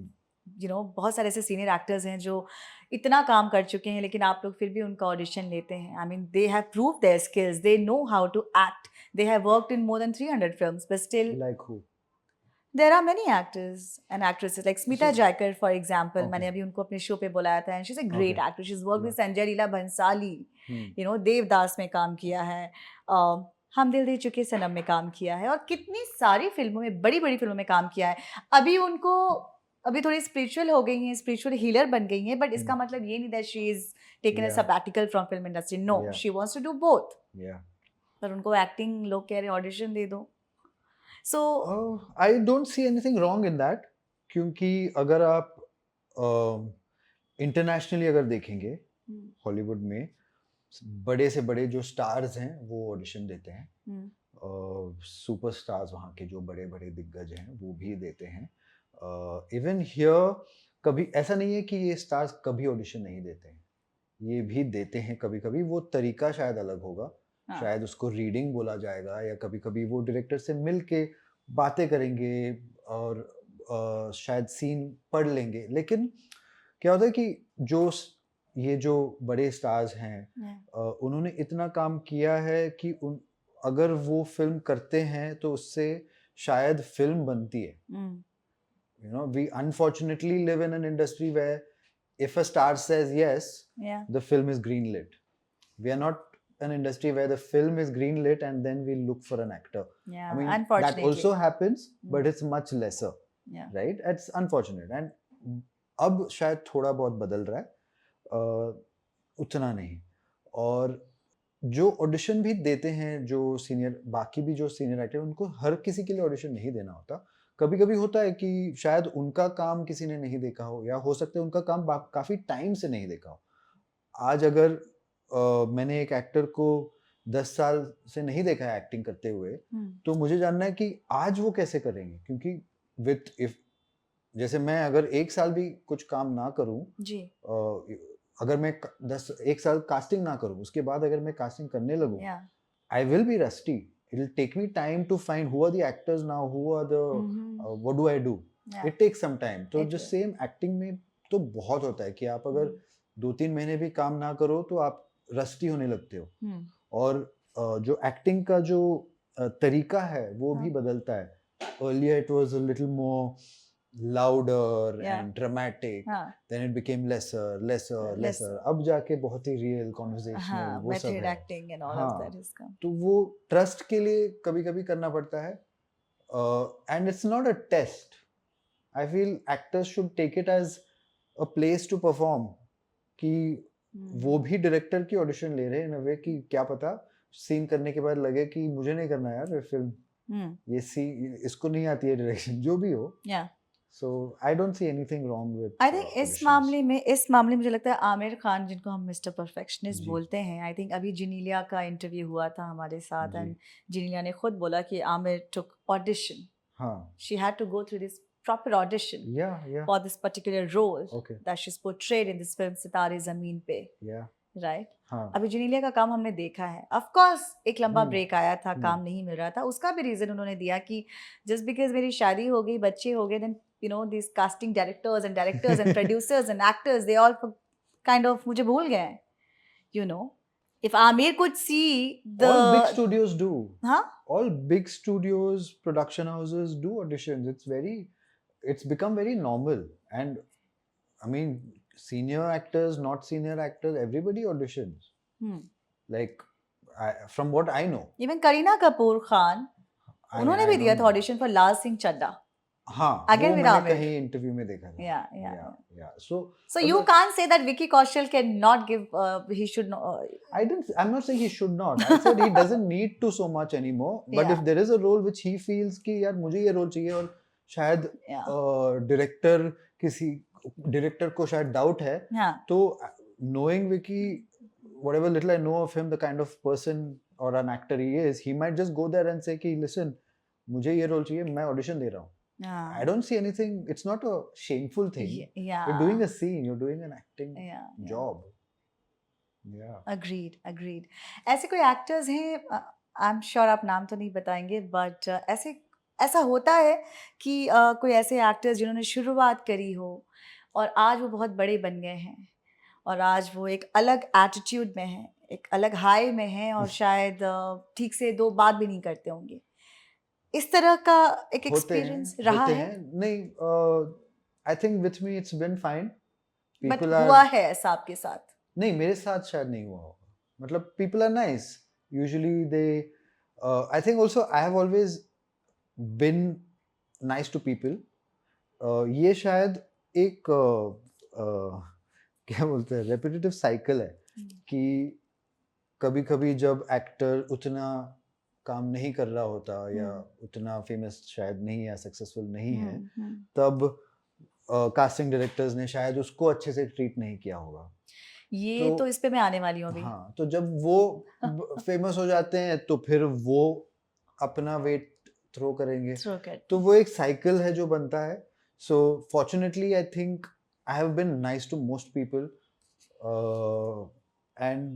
बहुत सारे ऐसे सीनियर एक्टर्स हैं जो इतना काम कर चुके हैं लेकिन आप लोग फिर भी उनका ऑडिशन लेते हैं। I mean they have prove their skills, they know how to act, they have worked in more than 300 films, but still Like who? There are many actors and actresses like Smita So- Jaikar for example. Okay. मैंने अभी उनको अपने show पे बुलाया था and she is a great Okay. Actress, she is worked with Yeah. Sanjay Leela Bhansali, Hmm. Devdas में काम किया है, हम दिल दे चुके सनम में काम किया है और कितनी सारी फिल्मों में, बड़ी बड़ी फिल्मों में काम किया है। अभी थोड़ी स्पिरिचुअल हो गई हैं, स्पिरिचुअल हीलर बन गई हैं, बट इसका मतलब ये नहीं that she is taken a Yeah. Sabbatical from film industry, no, Yeah. She wants to do both. Yeah. पर उनको एक्टिंग लोग कह रहे हैं ऑडिशन दे दो। सो I don't see anything wrong in that, क्योंकि अगर आप इंटरनेशनली अगर देखेंगे हॉलीवुड में, बड़े से बड़े जो स्टार्स हैं वो ऑडिशन देते हैं, Hmm. सुपर स्टार्स वहाँ के जो बड़े बड़े दिग्गज हैं वो भी देते हैं। इवन हियर कभी ऐसा नहीं है कि ये स्टार्स कभी ऑडिशन नहीं देते हैं, ये भी देते हैं कभी कभी। वो तरीका शायद अलग होगा, हाँ. शायद उसको रीडिंग बोला जाएगा, या कभी कभी वो डायरेक्टर से मिल के बातें करेंगे और शायद सीन पढ़ लेंगे। लेकिन क्या होता है कि ये जो बड़े स्टार्स हैं, Yeah. उन्होंने इतना काम किया है कि अगर वो फिल्म करते हैं तो उससे शायद फिल्म बनती है। Hmm. You know, we unfortunately live in an industry where if a star says yes, Yeah. the film is greenlit. We are not an industry where the film is greenlit and then we look for an actor. Yeah. I mean, that Unfortunately. also happens, but Mm. it's much lesser, Yeah. right? It's unfortunate. And अब शायद थोड़ा बहुत बदल रहा है, उतना नहीं। और जो ऑडिशन भी देते हैं, जो सीनियर, बाकी भी जो सीनियर एक्टर, उनको हर किसी के लिए ऑडिशन नहीं देना होता। कभी कभी होता है कि शायद उनका काम किसी ने नहीं देखा हो, या हो सकता है उनका काम काफी टाइम से नहीं देखा हो। आज अगर मैंने एक एक्टर को 10 साल से नहीं देखा है एक्टिंग करते हुए, तो मुझे जानना है कि आज वो कैसे करेंगे, क्योंकि जैसे मैं अगर 1 साल भी कुछ काम ना करूं जी, अगर मैं 1 साल कास्टिंग ना करूं, उसके बाद अगर मैं कास्टिंग करने लगूं, yeah. I will be rusty. It'll take me time to find who are the actors now, who are the what do I do? Yeah. It takes some time. तो It जो will. Same acting में तो बहुत होता है कि आप अगर 2-3 महीने भी काम ना करो तो आप रस्टी होने लगते हो। और जो एक्टिंग का जो तरीका है वो भी बदलता है। Earlier it was a little more louder and dramatic. Then it became lesser. अब जाके बहुत ही real, conversational, वो सब method है। acting and all of that is come. तो वो ट्रस्ट के लिए कभी कभी करना पड़ता है, and it's not a test. I feel actors should take it as a place to perform, कि वो भी डायरेक्टर की ऑडिशन ले रहे हैं इन अ वे कि क्या पता सीन करने के बाद लगे कि मुझे नहीं करना यार फिल्म, ये इसको नहीं आती है डायरेक्शन, जो भी हो। So I don't see anything wrong with I think इस मामले में मुझे लगता है आमिर खान, जिनको हम मिस्टर परफेक्शनिस्ट जी। बोलते हैं, आई थिंक अभी जिनीलिया का इंटरव्यू हुआ था हमारे साथ, जी। एंड जिनीलिया ने खुद बोला कि आमिर took audition. हाँ, She had to go through this proper audition yeah, for this particular role okay, that she's portrayed in this film सितारे ज़मीन पे, yeah, right? हाँ, अभी जिनीलिया का काम हमने देखा है। ऑफ कोर्स एक लंबा हम्म, ब्रेक आया था, काम नहीं मिल रहा था, उसका भी रीजन उन्होंने दिया कि जस्ट बिकॉज मेरी शादी हो गई, बच्चे हो गए, then you know this casting directors and producers and actors, they all kind of मुझे भूल गए हैं, you know. If Amir could see the all big studios do. Huh? All big studios, production houses do auditions. It's become very normal. And I mean, senior actors, not senior actors, everybody auditions. Like, from what I know. Even Kareena Kapoor Khan, उन्होंने भी दिया था audition for लाल सिंह चड्ढा। हाँ, Again वो with मैंने Amir. कहीं interview में देखा था। Yeah. So you can't say that Vicky Kaushal cannot give. He should know. I'm not saying he should not. I said he doesn't need to so much anymore. But if there is a role which he feels कि यार मुझे ये role चाहिए, और शायद director को शायद doubt है, तो knowing Vicky, whatever little I know of him, the kind of person or an actor he is, he might just go there and say कि listen, मुझे ये रोल चाहिए, मैं ऑडिशन दे रहा हूँ। I don't see anything. It's not a shameful thing. Yeah. You're doing a scene. You're doing an acting job. Yeah. Agreed. ऐसे कोई actors हैं, I'm sure आप नाम तो नहीं बताएंगे, बट ऐसा होता है कि कोई ऐसे एक्टर्स जिन्होंने शुरुआत करी हो और आज वो बहुत बड़े बन गए हैं, और आज वो एक अलग एटीट्यूड में हैं, एक अलग हाई में हैं, और शायद ठीक से दो बात भी नहीं करते होंगे। इस तरह का एक एक्सपीरियंस रहा है? नहीं, I think with me it's been fine. But हुआ है ऐसा आपके साथ? नहीं, मेरे साथ शायद नहीं हुआ होगा। मतलब people are nice usually, they I think also I have always been nice to people. ये शायद एक क्या बोलते हैं, रेपिटेटिव साइकिल है कि कभी-कभी जब एक्टर उतना काम नहीं कर रहा होता या उतना फेमस शायद नहीं है, सक्सेसफुल नहीं है, तब कास्टिंग डायरेक्टर्स ने शायद उसको अच्छे से ट्रीट नहीं किया होगा। ये तो इस पे मैं आने वाली हूँ अभी। हाँ, तो जब वो फेमस हो जाते हैं तो फिर वो अपना वेट थ्रो करेंगे, थ्रो कर तो वो एक साइकिल है जो बनता है. So fortunately I think I have been nice to most people and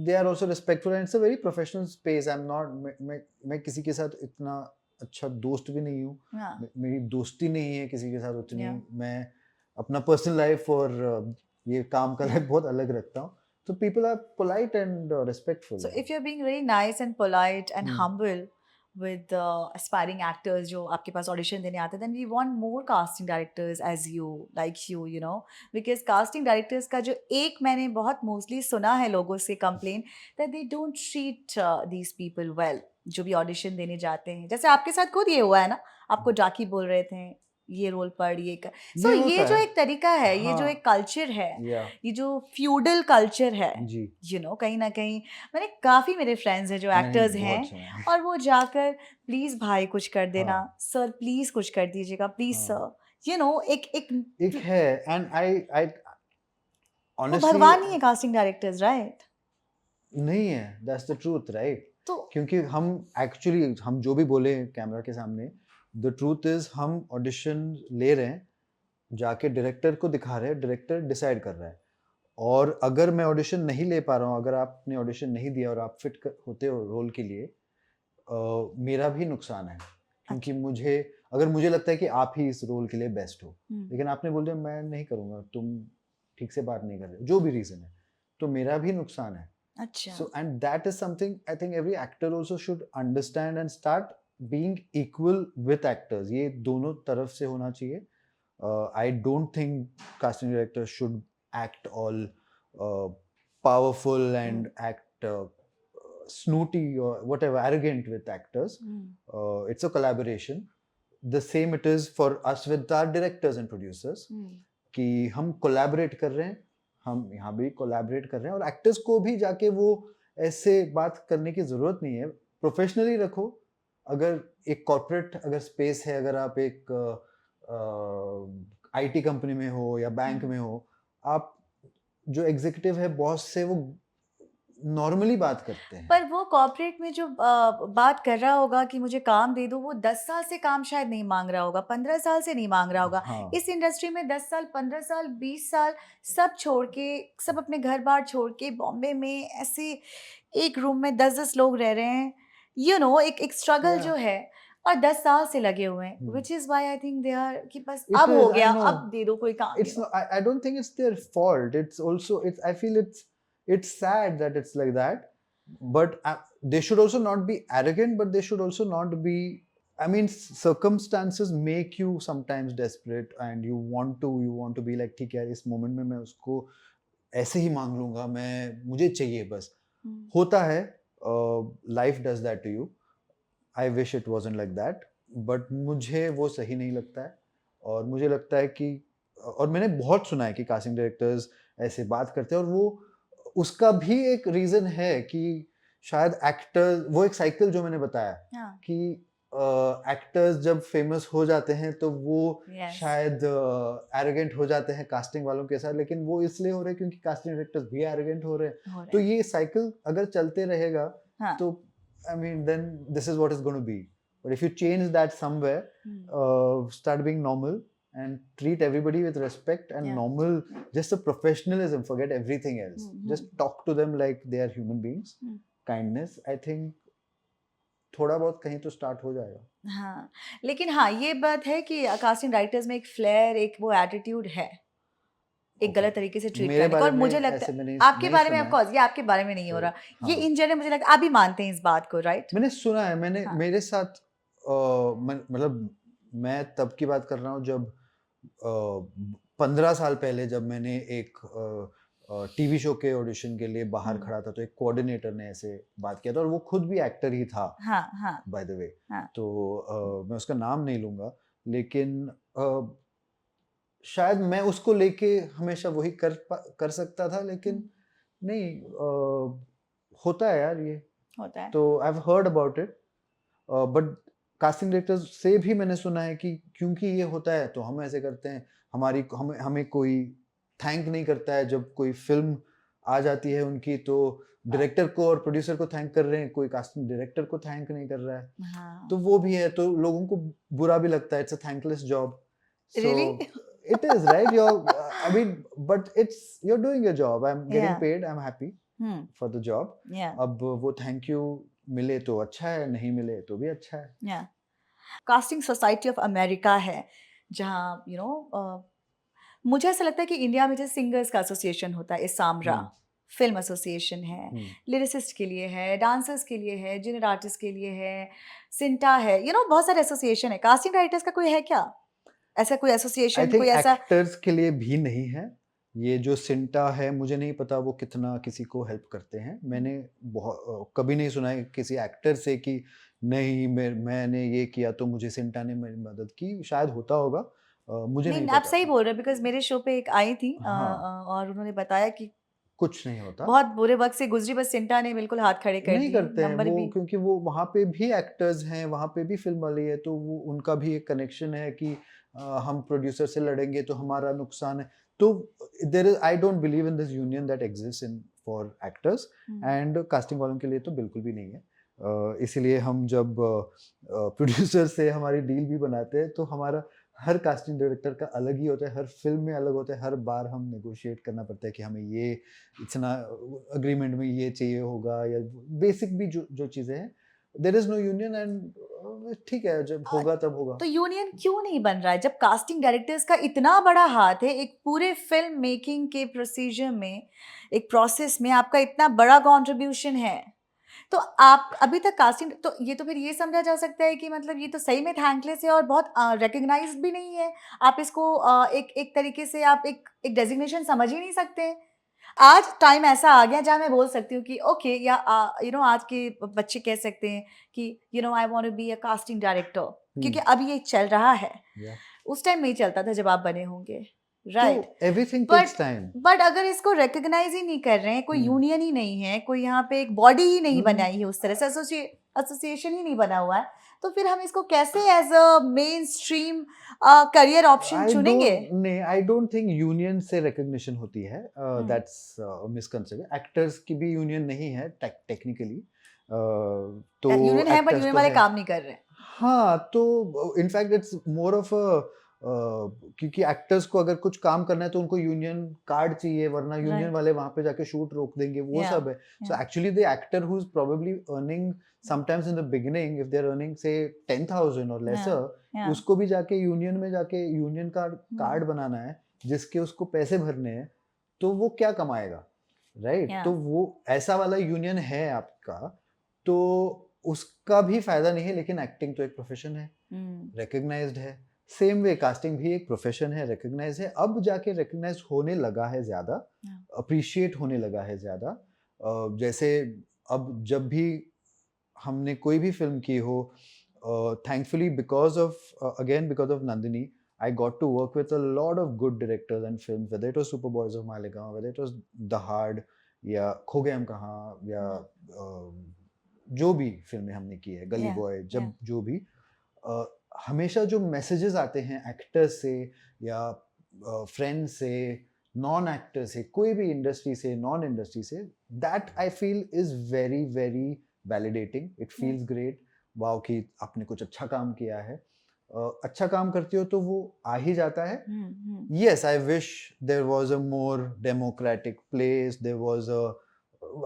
they are also respectful and it's a very professional space. I am not, मैं किसी के साथ इतना अच्छा दोस्त भी नहीं हूँ. हाँ मेरी दोस्ती नहीं है किसी के साथ उतनी. या मैं अपना पर्सनल लाइफ और ये काम का लाइफ बहुत अलग रखता हूँ. So people are polite and respectful. So if you're being really nice and polite and Hmm. humble with aspiring actors जो आपके पास audition देने आते हैं, then we want more casting directors as you, like you know, because casting directors का जो एक मैंने बहुत mostly सुना है लोगों से complain that they don't treat these people well, जो भी audition देने जाते हैं. जैसे आपके साथ खुद ये हुआ है ना, आपको जाकी बोल रहे थे ये रोल पढ़ ये कर. So ये ये होता जो है. एक तरीका है, ये जो हाँ. एक कल्चर है, Yeah. ये जो फ्यूडल कल्चर है, जी. यू नो, कहीं ना कहीं मैंने काफ़ी मेरे फ्रेंड्स हैं जो मैंने एक्टर्स बहुत हैं सुना है. और वो जाकर प्लीज़ भाई कुछ कर देना, हाँ. सर प्लीज़ कुछ कर दीजिएगा, प्लीज़ हाँ. सर, यू नो, एक एक एक है and I वो honestly भगवान नहीं है कास्टिंग डायरेक्टर्स, राइट? नहीं है. That's the truth, right? तो क्योंकि हम एक्चुअली हम जो भी बोले कैमरा के सामने, द ट्रूथ इज हम ऑडिशन ले रहे हैं, जाके डायरेक्टर को दिखा रहे हैं, डायरेक्टर डिसाइड कर रहा है. और अगर मैं ऑडिशन नहीं ले पा रहा हूँ, अगर आपने ऑडिशन नहीं दिया और आप फिट होते हो रोल के लिए, मेरा भी नुकसान है. क्योंकि मुझे, अगर मुझे लगता है कि आप ही इस रोल के लिए बेस्ट हो, लेकिन आपने बोल दिया मैं नहीं करूँगा, तुम ठीक से बात नहीं कर रहे, जो भी रीज़न है, तो मेरा भी नुकसान है. अच्छा So, and that is something I think every actor also should understand and start being equal with actors. ये दोनों तरफ से होना चाहिए. I don't think casting directors should act all powerful and act snooty or whatever, arrogant with actors. It's a collaboration. The same it is for us with our directors and producers. कि हम collaborate कर रहे हैं, हम यहाँ भी collaborate कर रहे हैं, और एक्टर्स को भी जाके वो ऐसे बात करने की ज़रूरत नहीं है. प्रोफेशनली रखो. अगर एक कॉर्पोरेट अगर स्पेस है, अगर आप एक आईटी कंपनी में हो या बैंक में हो, आप जो एग्जीक्यूटिव है बॉस से वो नॉर्मली बात करते हैं. पर वो कॉर्पोरेट में जो बात कर रहा होगा कि मुझे काम दे दो, वो 10 साल से काम शायद नहीं मांग रहा होगा, 15 साल से नहीं मांग रहा होगा. हाँ. इस इंडस्ट्री में 10 साल, 15 साल, 20 साल सब छोड़ के, सब अपने घर बार छोड़ के बॉम्बे में ऐसे एक रूम में 10-10 लोग रह रहे हैं, यू नो, एक स्ट्रगल Yeah. जो है, और 10 साल से लगे हुए हैं, Hmm. Which is why I think they are कि बस It अब हो is, I गया, know. अब दे दो कोई काम, It's not, I don't think it's their fault. It's also, I feel it's sad that it's like that. But they should also not be arrogant, but they should also not be, I mean, circumstances make you sometimes desperate and you want to be like, ठीक है, इस moment में मैं उसको ऐसे ही मांग लूंगा, मुझे चाहिए बस. होता है, life does that to you. I wish it wasn't like that, but मुझे वो सही नहीं लगता है. और मुझे लगता है कि, और मैंने बहुत सुना है कि कास्टिंग डायरेक्टर्स ऐसे बात करते हैं, और वो उसका भी एक रीज़न है कि शायद एक्टर्स, वो एक साइकिल जो मैंने बताया कि एक्टर्स जब फेमस हो जाते हैं तो वो शायद एरोगेंट हो जाते हैं कास्टिंग वालों के साथ, लेकिन वो इसलिए हो रहे हैं क्योंकि कास्टिंग डायरेक्टर्स भी एरोगेंट हो रहे हैं. तो ये साइकिल अगर चलते रहेगा तो I mean, then this is what is going to be. But if you change that somewhere, start being normal and treat everybody with respect and normal, just a professionalism, forget everything else. Just talk to them like they are human beings. Kindness, I think थोड़ा बहुत कहीं तो start हो जाएगा. हाँ, लेकिन हाँ, ये बात है कि कास्टिंग राइटर्स में एक फ्लेयर, एक वो एटीट्यूड है, एक गलत तरीके से ट्रीट करने का. और मुझे लगता है आपके बारे में, ऑफ कोर्स ये आपके बारे में नहीं हो रहा, ये इन जनरल मुझे लगता है आप भी मानते हैं इस बात को, राइट? मैंने सुना है, मैंने मेरे साथ मतलब मैं तब की बात कर रहा हूँ जब 15 साल पहले जब मैंने एक टीवी शो के ऑडिशन के लिए बाहर खड़ा था, तो एक कोऑर्डिनेटर ने ऐसे बात किया था, और वो खुद भी एक्टर ही था, बाय द वे. तो मैं उसका नाम नहीं लूंगा, लेकिन शायद मैं उसको लेके हमेशा वही कर सकता था, लेकिन नहीं, होता है यार, ये होता है. तो I have heard about it, but casting directors से भी मैंने सुना है कि क्योंकि ये होता है तो हम ऐसे करते हैं. हमें कोई थैंक नहीं करता है जब कोई फिल्म आ जाती है उनकी, तो डायरेक्टर को और प्रोड्यूसर को थैंक कर रहे हैं, कोई कास्टिंग डायरेक्टर को थैंक नहीं कर रहा है, तो हाँ, वो भी है, तो लोगों को बुरा भी लगता है, it's a thankless job. So really? It is right, your I mean, but it's you are doing your job, I am getting yeah, paid, I am happy hmm, for the job. Yeah, अब वो thank you मिले तो अच्छा है, नहीं मिले तो भी अच्छा है। या। कास्टिंग सोसाइटी ऑफ अमेरिका है, जहाँ मुझे ऐसा लगता है कि इंडिया में जैसे सिंगर्स का एसोसिएशन होता है, इसामरा, हम्म, फिल्म एसोसिएशन है, हम्म। लिरिसिस्ट के लिए है, डांसर्स के लिए है, जूनियर आर्टिस्ट के लिए है, सिंटा है, बहुत सारे एसोसिएशन है। कास्टिंग डायरेक्टर्स का कोई है क्या? ऐसा कोई आई एसोसिएशन, थिंक कोई ऐसा? एक्टर्स के लिए भी नहीं है। ये जो सिंटा है, मुझे नहीं पता वो कितना किसी को हेल्प करते हैं। मैंने कभी नहीं सुना है किसी एक्टर से कि नहीं मैंने ये किया तो मुझे सिंटा ने मेरी मदद की। शायद होता होगा, मुझे नहीं नहीं, आप पता। सही बोल रहे हैं, बिकॉज़ मेरे शो पे एक आई थी हाँ, और उन्होंने बताया कि कुछ नहीं होता। बहुत बुरे वक़्त से गुज़री, बस सिंटा ने बिल्कुल हाथ खड़े कर नहीं दिए, करते हैं नंबर वो, भी। क्योंकि वो वहाँ पे भी एक्टर्स हैं, वहाँ पे भी फिल्म वाली है, तो वो उनका भी एक कनेक्शन है कि हम प्रोड्यूसर से लड़ेंगे तो हमारा नुकसान है। तो there is, I don't believe in this union that exist in for actors, हुँ। एंड कास्टिंग वालों के लिए तो बिल्कुल भी नहीं है। इसीलिए हम जब प्रोड्यूसर से हमारी डील भी बनाते हैं तो हमारा हर कास्टिंग डायरेक्टर का अलग ही होता है, हर फिल्म में अलग होता है, हर बार हम नेगोशिएट करना पड़ता है कि हमें ये इतना अग्रीमेंट में ये चाहिए होगा, या बेसिक भी जो जो चीज़ें हैं, there is no union, and ठीक है, जब अ, होगा तब होगा। तो यूनियन क्यों नहीं बन रहा है? जब कास्टिंग डायरेक्टर्स का इतना बड़ा हाथ है, एक पूरे फ़िल्म मेकिंग के प्रोसीजर में, एक प्रोसेस में आपका इतना बड़ा कंट्रीब्यूशन है। तो आप अभी तक कास्टिंग, तो ये तो फिर ये समझा जा सकता है कि मतलब ये तो सही में थैंकलेस है और बहुत रिकॉग्नाइज्ड भी नहीं है। आप इसको एक एक तरीके से आप एक एक डेज़िग्नेशन समझ ही नहीं सकते। आज टाइम ऐसा आ गया जहाँ मैं बोल सकती हूँ कि ओके, या आज के बच्चे कह सकते हैं कि I want to be a casting director, hmm, क्योंकि अब ये चल रहा है। या उस टाइम नहीं चलता था जब आप बने होंगे, तो right? Everything takes but time. But अगर इसको रिकॉग्नाइज ही नहीं कर रहे हैं, कोई हुँ, यूनियन ही नहीं है, कोई यहाँ पे एक बॉडी ही नहीं हुँ। बनाई है, उस तरह से एसोसिएशन ही नहीं बना हुआ है, तो फिर हम इसको कैसे as a mainstream career option चुनेंगे? आई डोंट थिंक यूनियन से रिकॉग्निशन होती है, हम्म, दैट्स मिसकंसेप्शन। एक्टर्स की भी यूनियन नहीं है टेक्निकली, तो यूनियन है बट एक्टर्स यूनियन तो वाले है। काम नहीं कर रहे। हाँ, तो इनफैक्ट इट्स मोर ऑफ क्योंकि एक्टर्स को अगर कुछ काम करना है तो उनको यूनियन कार्ड चाहिए, वरना यूनियन राइट, वाले वहाँ पे जाके शूट रोक देंगे, वो या, सब है। So yeah, actually the actor who is probably earning sometimes in the beginning, if they are earning से 10,000 और या, लेसर, या, उसको भी जाके यूनियन में जाके यूनियन का हम्म, कार्ड बनाना है, जिसके उसको पैसे भरने हैं, तो वो क्या कमाएगा, राइट? या, तो वो ऐसा वाला यूनियन है आपका, तो उसका भी फ़ायदा नहीं है, लेकिन एक्टिंग तो एक प्रोफ़ेशन है, हम्म, रिकॉग्नाइज्ड है। सेम वे कास्टिंग भी एक प्रोफ़ेशन है, रिकॉग्नाइज़ है। अब जाके रिकॉग्नाइज़ होने लगा है ज़्यादा, या, एप्रिशिएट होने लगा है ज़्यादा। जैसे अब जब भी हमने कोई भी फ़िल्म की हो, thankfully because of again because of Nandini, I got to work with a lot of good directors and films, whether it was Super Boys of Maligaon, whether it was The Hard, या खो गए हम कहाँ, या जो भी फ़िल्में हमने की है, गली या, बॉय, या, जब जो भी, अ, हमेशा जो मैसेजेस आते हैं एक्टर्स से या फ्रेंड्स से, नॉन एक्टर से, कोई भी इंडस्ट्री से, नॉन इंडस्ट्री से, that I feel is very, very validating. It या, फील्स ग्रेट, वाओ कि आपने कुछ अच्छा काम किया है। अच्छा काम करते हो तो वो आ ही जाता है। हम्म, Yes, I wish there was a more democratic place. There was a,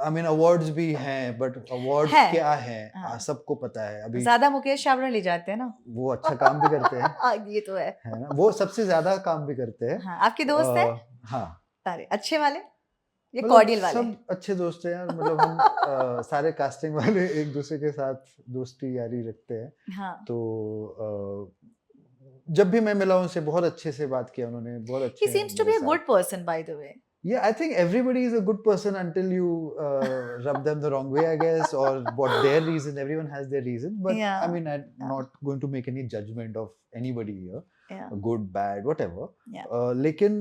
I mean, awards भी हैं, but awards है, क्या हैं, हाँ, सबको पता है। अभी ज्यादा मुकेश छाबड़ा ले जाते हैं ना। वो अच्छा काम भी करते हैं, ये तो है। है ना? वो सबसे ज़्यादा काम भी करते हैं। हाँ, आपके दोस्त हैं? हाँ, सारे अच्छे वाले या मतलब कॉर्डियल वाले? सब अच्छे दोस्त हैं यार, मतलब हम सारे कास्टिंग वाले एक दूसरे के साथ दोस्ती यारी रखते हैं। हाँ। तो जब भी मैं मिला उनसे बहुत अच्छे से बात किया उन्होंने, बहुत He अच्छे हैं seems to मेरे be a साथ। good person, by the way. Yeah, I think everybody is a good person until you rub them the wrong way, I guess, or what their reason. Everyone has their reason, but I Yeah, mean, I'm yeah, not going to make any judgment of anybody here, yeah, good, bad, whatever. yeah. लेकिन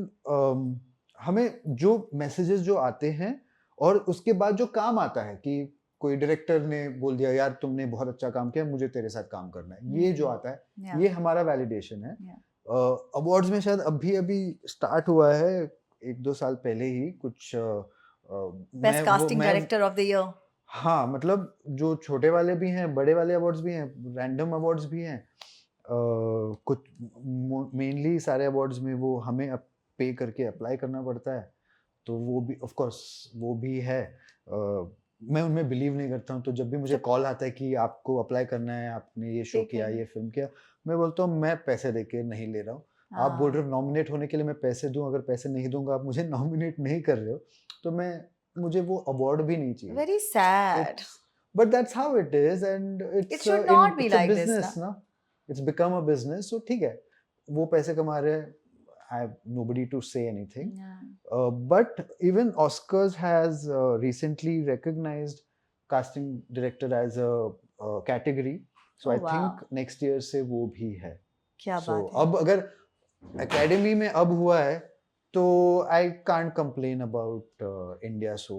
हमें जो messages जो आते हैं और उसके बाद जो काम आता है कि कोई डायरेक्टर ने बोल दिया यार तुमने बहुत अच्छा काम किया, मुझे तेरे साथ काम करना है, ये जो आता है, Yeah, ये हमारा वैलिडेशन है। yeah. अवार्ड्स में शायद अभी अभी स्टार्ट हुआ है, 1-2 साल पहले ही कुछ बेस्ट कास्टिंग मैं डायरेक्टर ऑफ द ईयर। हाँ, मतलब जो छोटे वाले भी हैं, बड़े वाले अवार्ड्स भी हैं, रैंडम अवार्ड्स भी हैं। कुछ मेनली सारे अवार्ड्स में वो हमें पे करके अप्लाई करना पड़ता है, तो वो भी ऑफ कोर्स वो भी है। मैं उनमें बिलीव नहीं करता हूँ, तो जब भी मुझे जब कॉल आता है कि आपको अप्लाई करना है, आपने ये शो पे किया, करना ये फिल्म किया, मैं बोलता हूँ मैं पैसे दे के नहीं ले रहा हूँ। आप बोल रहे हाँ, हो नॉमिनेट होने के लिए मैं पैसे दूँ, अगर पैसे नहीं दूँगा, आप मुझे नॉमिनेट नहीं कर रहे हो, तो मुझे वो अवार्ड भी नहीं चाहिए। Very sad. It's but that's how it is, and it should not be it's a like this business ना। ना, it's become a business, so ठीक है, वो पैसे कमा रहे हैं, I have nobody to say anything. Yeah. But even Oscars has recently recognized casting director as a category, so Oh I think wow, next year से वो भी है। क्या So बात है। अब अगर एकेडमी में अब हुआ है, तो I can't complain about India. So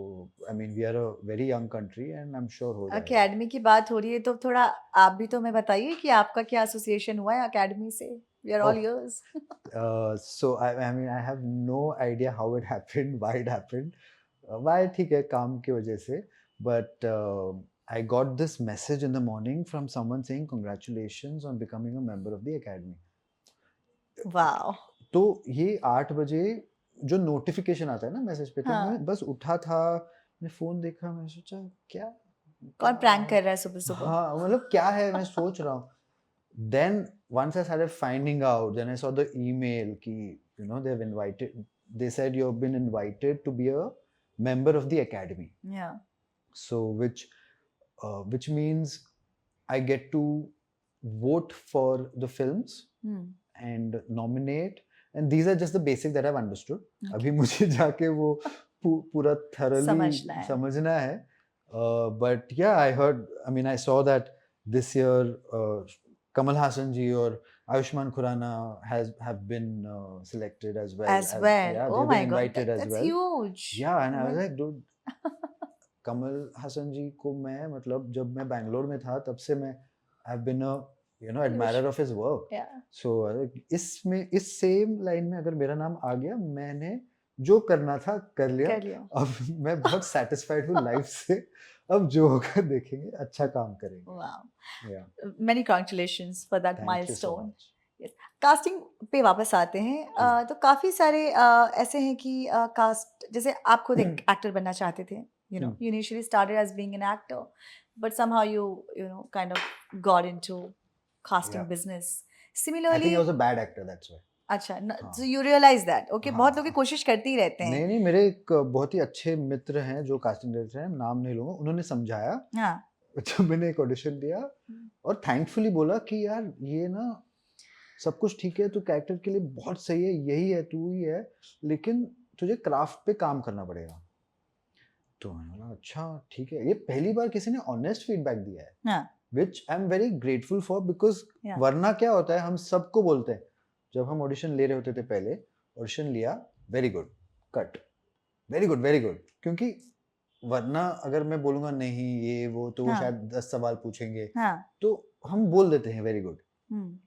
I mean we are a very young country and I am sure हो जाएगा। अकेडमी की बात हो रही है तो थोड़ा आप भी तो हमें बताइए कि आपका क्या एसोसिएशन हुआ है अकेडमी से। We are all oh, yours. So I mean I have no idea how it happened, why it happened, why, ठीक है, काम की वजह से, but I got this message in the morning from someone saying congratulations on becoming a member of the academy. Wow. तो ये 8 बजे जो नोटिफिकेशन आता है ना मैसेज पे, तो मैं हाँ, बस उठा था, मैंने फ़ोन देखा, मैंने सोचा क्या कौन क्या प्रैंक है? कर रहा है सुबह सुबह। हाँ, मतलब क्या है मैं सोच रहा हूँ। Then once I started finding out, then I saw the email कि they have invited, they said you have been invited to be a member of the Academy. Yeah So which means I get to vote for the films and nominate, and these are just the basic that I've understood. Okay, अभी मुझे जाके वो पूरा समझना thoroughly है। समझना है, but yeah, I heard, I mean I saw that this year Kamal Hassan ji or Ayushmann Khurrana have been selected as well as as, well, yeah, oh they've been my god, invited as that's well. Huge. Yeah, and I was like, dude, Kamal Haasan ji को मैं, मतलब जब मैं बैंगलोर में था तब से मैं I have been a admirer of his work. Yeah, so इसमें इस सेम लाइन में अगर मेरा नाम आ गया, मैंने जो करना था कर लिया। कर लिया। अब मैं बहुत सेटिस्फाइड हूँ लाइफ से। अब जो होगा देखेंगे, अच्छा काम वाओ, करेंगे। या, many congratulations for that thank you so milestone. Much. Yes, casting पे वापस आते हैं। जी। तो काफ़ी सारे ऐसे हैं कि कास्ट, जैसे आप खुद एक एक्टर बनना चाहते थे, हम्म, you initially started as being an actor, but somehow you kind of got into या, casting business I similarly। Think I was a bad actor, that's why. अच्छा, हाँ, so you realize that, okay, बहुत लोग ये हाँ। कोशिश करते ही रहते हैं। नहीं, नहीं, मेरे एक बहुत ही अच्छे मित्र हैं जो कास्टिंग डायरेक्टर हैं, नाम नहीं लूँगा, उन्होंने समझाया। हाँ। अच्छा, मैंने एक ऑडिशन दिया और थैंकफुली बोला कि यार ये ना सब कुछ ठीक है, तू कैरेक्टर के लिए बहुत सही है, यही है, तू ही है, लेकिन तुझे क्राफ्ट पे काम करना पड़ेगा। तो मैंने बोला अच्छा ठीक है, ये पहली बार किसी ने ऑनेस्ट फीडबैक दिया है, हाँ, which I am very grateful for, because yeah, वरना क्या होता है, हम सबको बोलते हैं, जब हम ऑडिशन ले रहे होते थे पहले, ऑडिशन लिया, very good, cut, very good, very good, क्योंकि वरना अगर मैं बोलूँगा नहीं ये वो, तो वो हाँ, शायद 10 सवाल पूछेंगे, हाँ, तो हम बोल देते हैं वेरी गुड। हम्म,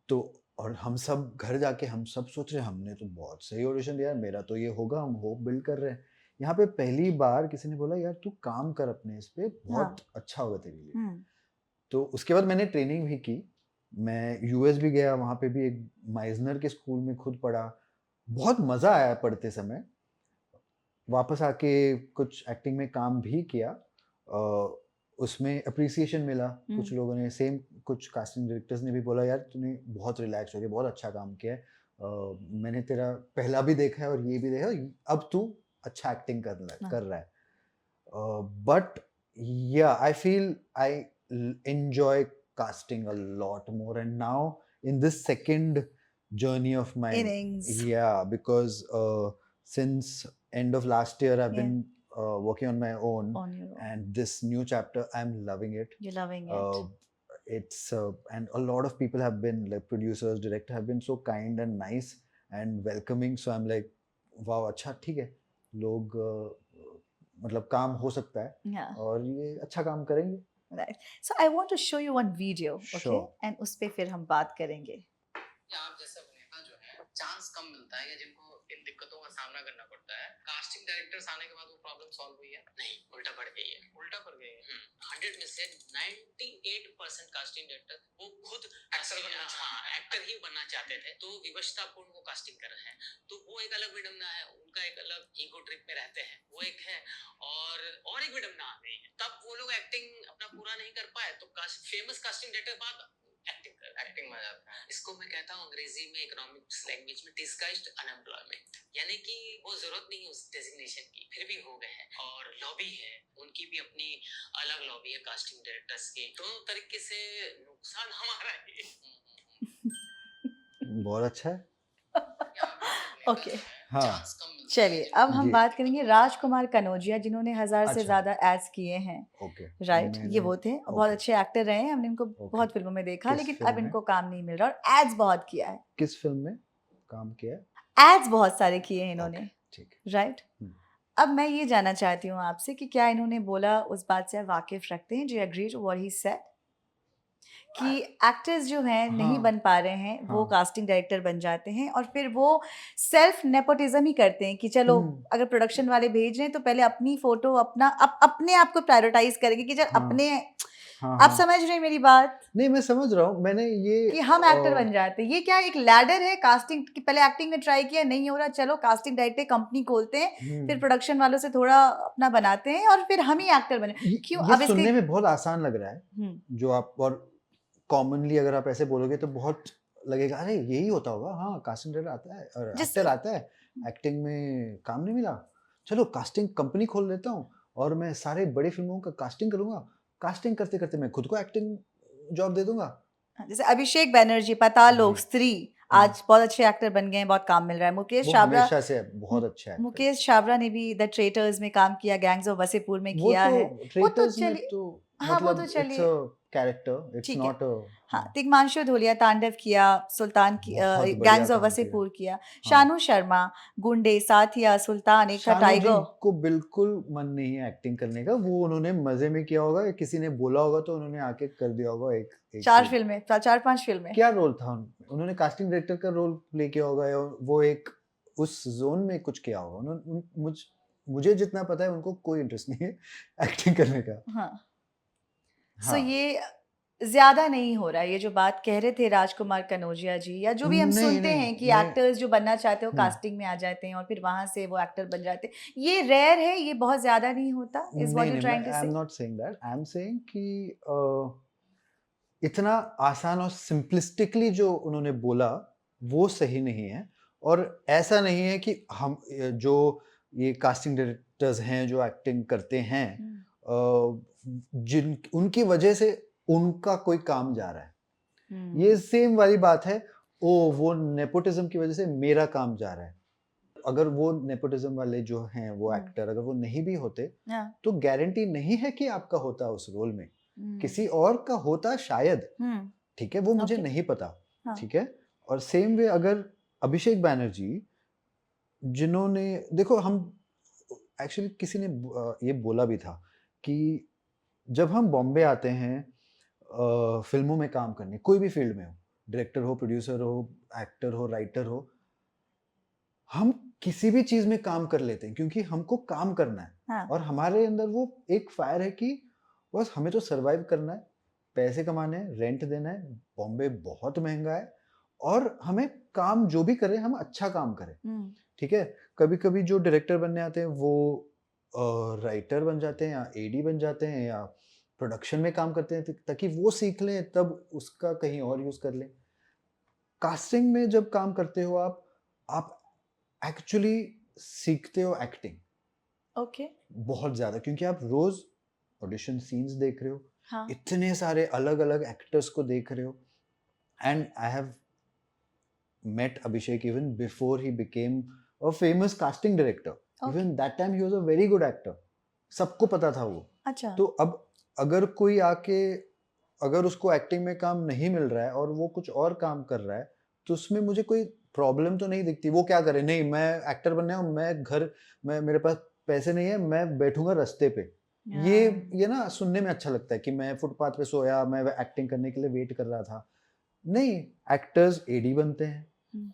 तो और हम सब घर जाके हम सब सोच रहे हैं हमने तो बहुत सही ऑडिशन दिया है, मेरा तो ये होगा, हम होप बिल्ड कर रहे हैं। यहाँ पे पहली बार किसी ने बोला यार तू काम कर अपने इस पे, बहुत हाँ, अच्छा होगा तेरे लिए। हम्म, तो उसके बाद मैंने ट्रेनिंग भी की, मैं यूएस भी गया, वहाँ पे भी एक माइजनर के स्कूल में खुद पढ़ा, बहुत मज़ा आया पढ़ते समय। वापस आके कुछ एक्टिंग में काम भी किया, उसमें अप्रिसिएशन मिला, कुछ हम्म, लोगों ने सेम, कुछ कास्टिंग डायरेक्टर्स ने भी बोला यार तूने बहुत रिलैक्स हो गया, बहुत अच्छा काम किया है, मैंने तेरा पहला भी देखा है और ये भी देखा है, अब तू अच्छा एक्टिंग हाँ, कर रहा है। बट या I feel I enjoy casting a lot more, and now in this second journey of my, innings, yeah, because since end of last year I've yeah, been working on my own, on your own, and this new chapter I'm loving it. you're loving it. uh, it's and a lot of people have been, like producers, director, have been so kind and nice and welcoming, so I'm like wow, अच्छा ठीक है, लोग मतलब काम हो सकता है Yeah. और ये अच्छा काम करेंगे। Right. So I want to show you one video, okay? Sure. And उस पे फिर हम बात करेंगे। या आप जैसे अभिनेता जो है चांस कम मिलता है या जिनको इन दिक्कतों का सामना करना पड़ता है। कास्टिंग डायरेक्टर्स आने के बाद वो प्रॉब्लम सॉल्व हुई है? नहीं, उल्टा बढ़ गई है। उल्टा बढ़ गई है। 100 में से 98% कास्टिंग डायरेक्टर वो खुद एक्टर ही बनना चाहते थे, तो विवशतापूर्ण वो कास्टिंग कर रहे हैं। तो वो एक अलग विडंबना है, उनका एक अलग ईगो ट्रिप में रहते हैं, वो एक है। और एक विडंबना आ गई है, तब वो लोग एक्टिंग अपना पूरा नहीं कर पाए तो फेमस कास्टिंग डायरेक्टर बाद एक्टिंग में जाता है। इसको मैं कहता हूँ अंग्रेजी में इकोनॉमिक्स लैंग्वेज में डिस्गाइज्ड अनएम्प्लॉयमेंट, यानी कि वो जरूरत नहीं उस डेजिग्नेशन की, फिर भी हो गए हैं। और लॉबी है, उनकी भी अपनी अलग लॉबी है कास्टिंग डायरेक्टर्स की। दोनों तरीके से नुकसान हमारा ही बहुत अच्छा है। ओके, हाँ चलिए अब हम जी। बात करेंगे राजकुमार कनौजिया, जिन्होंने 1000 से अच्छा। ज़्यादा एड्स किए हैं। ओके राइट, ये मैंने वो थे और बहुत ओके अच्छे एक्टर रहे हैं, हमने इनको ओके बहुत फिल्मों में देखा, किस लेकिन फिल्म अब में इनको काम नहीं मिल रहा और एड्स बहुत किया है, किस फिल्म में काम किया है? एड्स बहुत सारे किए हैं इन्होंने। ओके ठीक है। राइट, अब मैं ये जानना चाहती हूँ आपसे कि क्या इन्होंने बोला उस बात से आप वाकिफ रखते हैं, जो agree to what he said, कि एक्टर्स जो हैं नहीं हाँ बन पा रहे हैं, वो हाँ कास्टिंग डायरेक्टर बन जाते हैं और फिर वो सेल्फ नेपोटिज्म ही करते हैं कि चलो अगर प्रोडक्शन वाले भेज रहे हैं तो पहले अपनी फोटो अपना अपने आप को प्रायोरिटाइज करेंगे कि चल हाँ अपने, हाँ आप हाँ समझ रहे हैं मेरी बात, नहीं मैं समझ रहा हूँ। मैंने ये कि हम एक्टर बन जाते हैं। ये क्या एक लैडर है कास्टिंग की, पहले एक्टिंग में ट्राई किया नहीं हो रहा, चलो कास्टिंग डायरेक्टर कंपनी खोलते हैं, फिर प्रोडक्शन वालों से थोड़ा अपना बनाते हैं और फिर हम ही एक्टर बने। क्यों ये अब इसके सुनने में बहुत आसान लग रहा है जो आप, और कॉमनली अगर आप ऐसे बोलोगे तो बहुत लगेगा अरे यही होता होगा। हाँ कास्टिंग डायरेक्टर आता है और जिस एक्टर आता है, एक्टिंग में काम नहीं मिला, चलो कास्टिंग कंपनी खोल लेता हूँ और मैं सारे बड़ी फिल्मों का कास्टिंग करूंगा, कास्टिंग करते करते मैं खुद को एक्टिंग जॉब दे दूंगा। जैसे अभिषेक बैनर्जी, पाताल लोक, जी स्त्री, आज बहुत अच्छे एक्टर बन गए हैं, बहुत काम मिल रहा है। मुकेश वो छाबरा, हमेशा से बहुत अच्छा एक्टर है। मुकेश छाबरा ने भी द ट्रेटर्स में काम किया, गैंग्स ऑफ वसेपुर में वो किया तो है। वो तो ट्रेटर्स में चलिए, तो हाँ वो तो मतलब इट्स चलिए अ कैरेक्टर, इट्स ठीक है। नॉट अ हाँ, तिग्मांशु धूलिया तांडव किया, सुल्तान की बहुत बढ़िया गैंग्स ऑफ काम किया। वसेपुर किया, हाँ शानू शर्मा, गुंडे, साथिया, सुल्तान, एक था शानू जी टाइगर। को बिल्कुल मन नहीं है एक्टिंग करने का, वो उन्होंने मजे में किया होगा या किसी ने बोला होगा तो उन्होंने आके कर दिया होगा एक एक चार सीन। फिल्में, 4-5 फिल्में। क्या रोल था उन्होंने कास्टिंग डायरेक्टर का रोल प्ले किया होगा या वो एक उस जोन में कुछ किया होगा। उन्होंने मुझे जितना पता है उनको कोई इंटरेस्ट नहीं है एक्टिंग करने का। हाँ, सो हाँ ये ज्यादा नहीं हो रहा है, ये जो बात कह रहे थे राजकुमार कनौजिया जी, या जो भी हम नहीं सुनते हैं कि मैं एक्टर्स जो बनना चाहते हो कास्टिंग में आ जाते हैं और फिर वहां से वो एक्टर बन जाते हैं, ये रेयर है, ये बहुत ज्यादा नहीं होता, इज व्हाट यू नहीं ट्राइंग टू आई एम से? Not saying that, I am saying कि इतना आसान और सिंपलिस्टिकली जो उन्होंने बोला वो सही नहीं है। और ऐसा नहीं है कि हम जो ये कास्टिंग डायरेक्टर्स हैं जो एक्टिंग करते हैं जिन उनकी वजह से उनका कोई काम जा रहा है, ये सेम वाली बात है। ओ वो नेपोटिज्म की वजह से मेरा काम जा रहा है। अगर वो नेपोटिज्म वाले जो हैं वो एक्टर अगर वो नहीं भी होते तो गारंटी नहीं है कि आपका होता उस रोल में, किसी और का होता शायद, ठीक है, वो मुझे नहीं पता, ठीक है। और सेम वे अगर अभिषेक बैनर्जी जिन्होंने, देखो हम एक्चुअली किसी ने ये बोला भी था कि जब हम बॉम्बे आते हैं फिल्मों में काम करने, कोई भी फील्ड में हो, डायरेक्टर हो, प्रोड्यूसर हो, एक्टर हो, राइटर हो, हम किसी भी चीज में काम कर लेते हैं क्योंकि हमको काम करना है। हाँ। और हमारे अंदर वो एक फायर है कि बस हमें तो सरवाइव करना है, पैसे कमाने हैं, रेंट देना है, बॉम्बे बहुत महंगा है और हमें काम जो भी करें हम अच्छा काम करें, ठीक है। कभी कभी जो डायरेक्टर बनने आते हैं वो राइटर बन जाते हैं या एडी बन जाते हैं या प्रोडक्शन में काम करते हैं ताकि वो सीख लें तब उसका कहीं और यूज कर लें। कास्टिंग में जब काम करते हो आप एक्चुअली सीखते हो एक्टिंग ओके, बहुत ज्यादा, क्योंकि आप रोज ऑडिशन सीन्स देख रहे हो, हाँ, इतने सारे अलग अलग एक्टर्स को देख रहे हो। And I have met Abhishek even before he became a famous casting director. Even that time he was a very good actor. सबको पता था वो। अच्छा, तो अब अगर कोई आके अगर उसको एक्टिंग में काम नहीं मिल रहा है और वो कुछ और काम कर रहा है तो उसमें मुझे कोई प्रॉब्लम तो नहीं दिखती। वो क्या करे, नहीं मैं एक्टर बनना है, मैं मेरे पास पैसे नहीं है, मैं बैठूंगा रास्ते पे। ये ना सुनने में अच्छा लगता है कि मैं फुटपाथ पे सोया, मैं एक्टिंग करने के लिए वेट कर रहा था। नहीं, एक्टर्स एडी बनते हैं,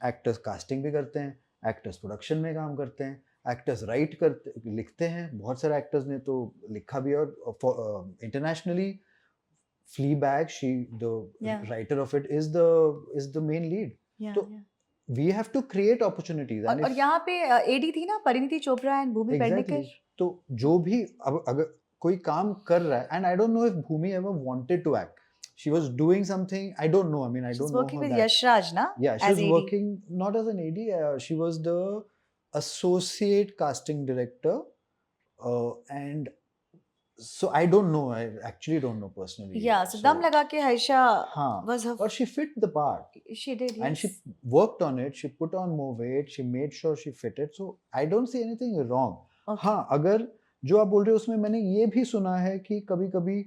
एक्टर्स कास्टिंग भी करते हैं, एक्टर्स प्रोडक्शन में काम करते हैं, एक्टर्स राइट करते लिखते हैं, बहुत सारे एक्टर्स ने तो लिखा भी है, और internationally Fleabag, the Yeah. writer of it is the main lead. Yeah, तो yeah. we have to create opportunities and और यहाँ पे एडी थी ना परिणीति चोपड़ा एंड भूमि exactly, पेडनेकर. तो जो भी अब अगर कोई काम कर रहा है, and I don't know if Bhumi ever wanted to act. She was doing something, I don't know. I mean, I She's don't know working her with back. Yash Raj, na? Yeah, she as was AD. working not as an AD. She was the associate casting director, and so I don't know. I actually don't know personally. Yeah, so दम लगा के हर्षा हाँ, was her. और she fit the part. She did, yes. And she worked on it, she put on more weight, she made sure she fitted, so I don't see anything wrong. Okay. हाँ, अगर जो आप बोल रहे हो उसमें मैंने ये भी सुना है कि कभी कभी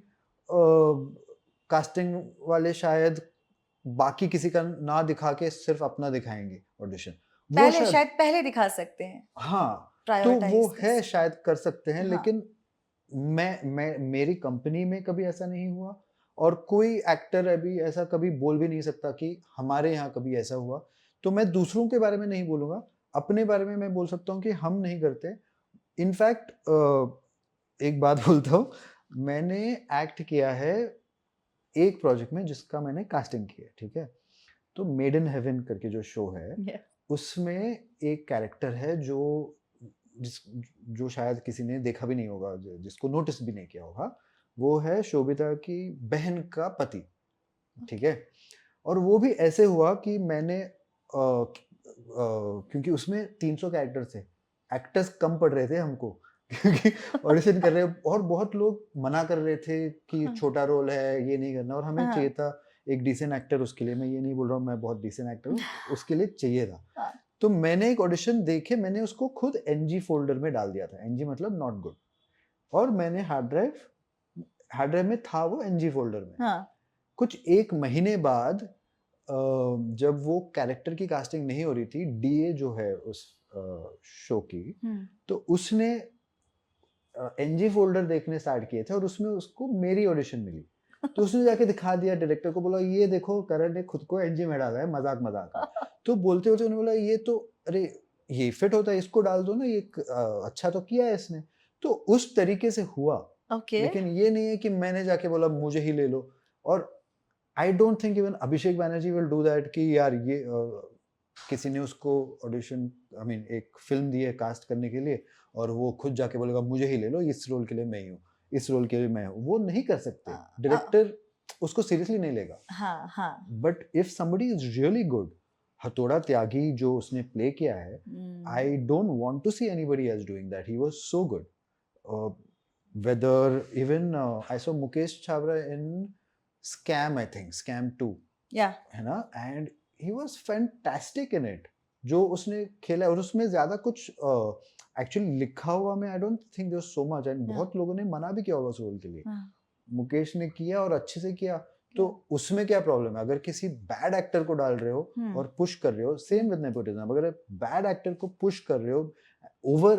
कास्टिंग वाले शायद बाकी किसी का ना दिखा के सिर्फ अपना दिखाएंगे ऑडिशन, पहले शायद पहले दिखा सकते हैं. हाँ, तो Prioritize वो this. है शायद कर सकते हैं, हाँ. लेकिन मैं मेरी कंपनी में कभी ऐसा नहीं हुआ, और कोई एक्टर अभी ऐसा कभी बोल भी नहीं सकता कि हमारे यहाँ कभी ऐसा हुआ. तो मैं दूसरों के बारे में नहीं बोलूँगा, अपने बारे में मैं बोल सकता हूँ कि हम नहीं करते. इनफैक्ट एक बात बोलता हूँ, मैंने एक्ट किया है एक प्रोजेक्ट में जिसका मैंने कास्टिंग की है, ठीक है. तो मेड इन हेवन करके जो शो है, Yeah. उसमें एक कैरेक्टर है जो शायद किसी ने देखा भी नहीं होगा, जिसको नोटिस भी नहीं किया होगा. वो है शोभिता की बहन का पति, ठीक है. और वो भी ऐसे हुआ कि मैंने क्योंकि उसमें 300 कैरेक्टर थे, एक्टर्स कम पड़ रहे थे हमको क्योंकि ऑडिशन कर रहे, और बहुत लोग मना कर रहे थे कि हाँ. छोटा रोल है, ये नहीं करना, और हमें हाँ. चाहिए था एक डिसेंट एक्टर उसके लिए. मैं ये नहीं बोल रहा हूँ मैं बहुत डिसेंट एक्टर हूँ, उसके लिए चाहिए था. हाँ. तो मैंने एक ऑडिशन देखे, मैंने उसको खुद NG फोल्डर में डाल दिया था. NG मतलब नॉट गुड, और मैंने हार्ड ड्राइव में था वो NG फोल्डर में. हाँ. कुछ एक महीने बाद जब वो कैरेक्टर की कास्टिंग नहीं हो रही थी, DA जो है उस शो की, तो उसने NG फोल्डर देखने स्टार्ट किए थे, और उसमें उसको मेरी ऑडिशन मिली. तो उसने जाके दिखा दिया डायरेक्टर को, बोला ये देखो करण ने खुद को NG में डाला है, मजाक मजाक. तो बोलते होते उन्होंने बोला ये तो, अरे ये फिट होता है, इसको डाल दो ना, ये अच्छा तो किया है इसने. तो उस तरीके से हुआ. Okay. लेकिन ये नहीं है कि मैंने जाके बोला मुझे ही ले लो. और आई don't think even Abhishek Banerjee will do that कि यार ये किसी ने उसको ऑडिशन एक फिल्म दी है कास्ट करने के लिए, और वो खुद जाके बोलेगा मुझे ही ले लो, इस रोल के लिए मैं ही हूँ, इस रोल के लिए मैं हूँ. वो नहीं कर सकते, डायरेक्टर उसको सीरियसली नहीं लेगा. हाँ, हाँ. But if somebody is really good, Hathoda Tyagi जो उसने प्ले किया है, I don't want to see anybody else doing that. He was so good. Whether even I saw Mukesh Chhabra in Scam, I think Scam 2. Yeah. है ना, and he was fantastic in it. जो उसने खेला, और उसमें ज्यादा कुछ actually लिखा हुआ में I don't think there so much, and बहुत लोगों ने मना भी किया होगा उस रोल के लिए. मुकेश ने किया और अच्छे से किया. तो उसमें क्या प्रॉब्लम है? अगर किसी बैड एक्टर को डाल रहे हो और पुश कर रहे हो, सेम विद नेपोटिज्म, अगर बैड एक्टर को पुश कर रहे हो over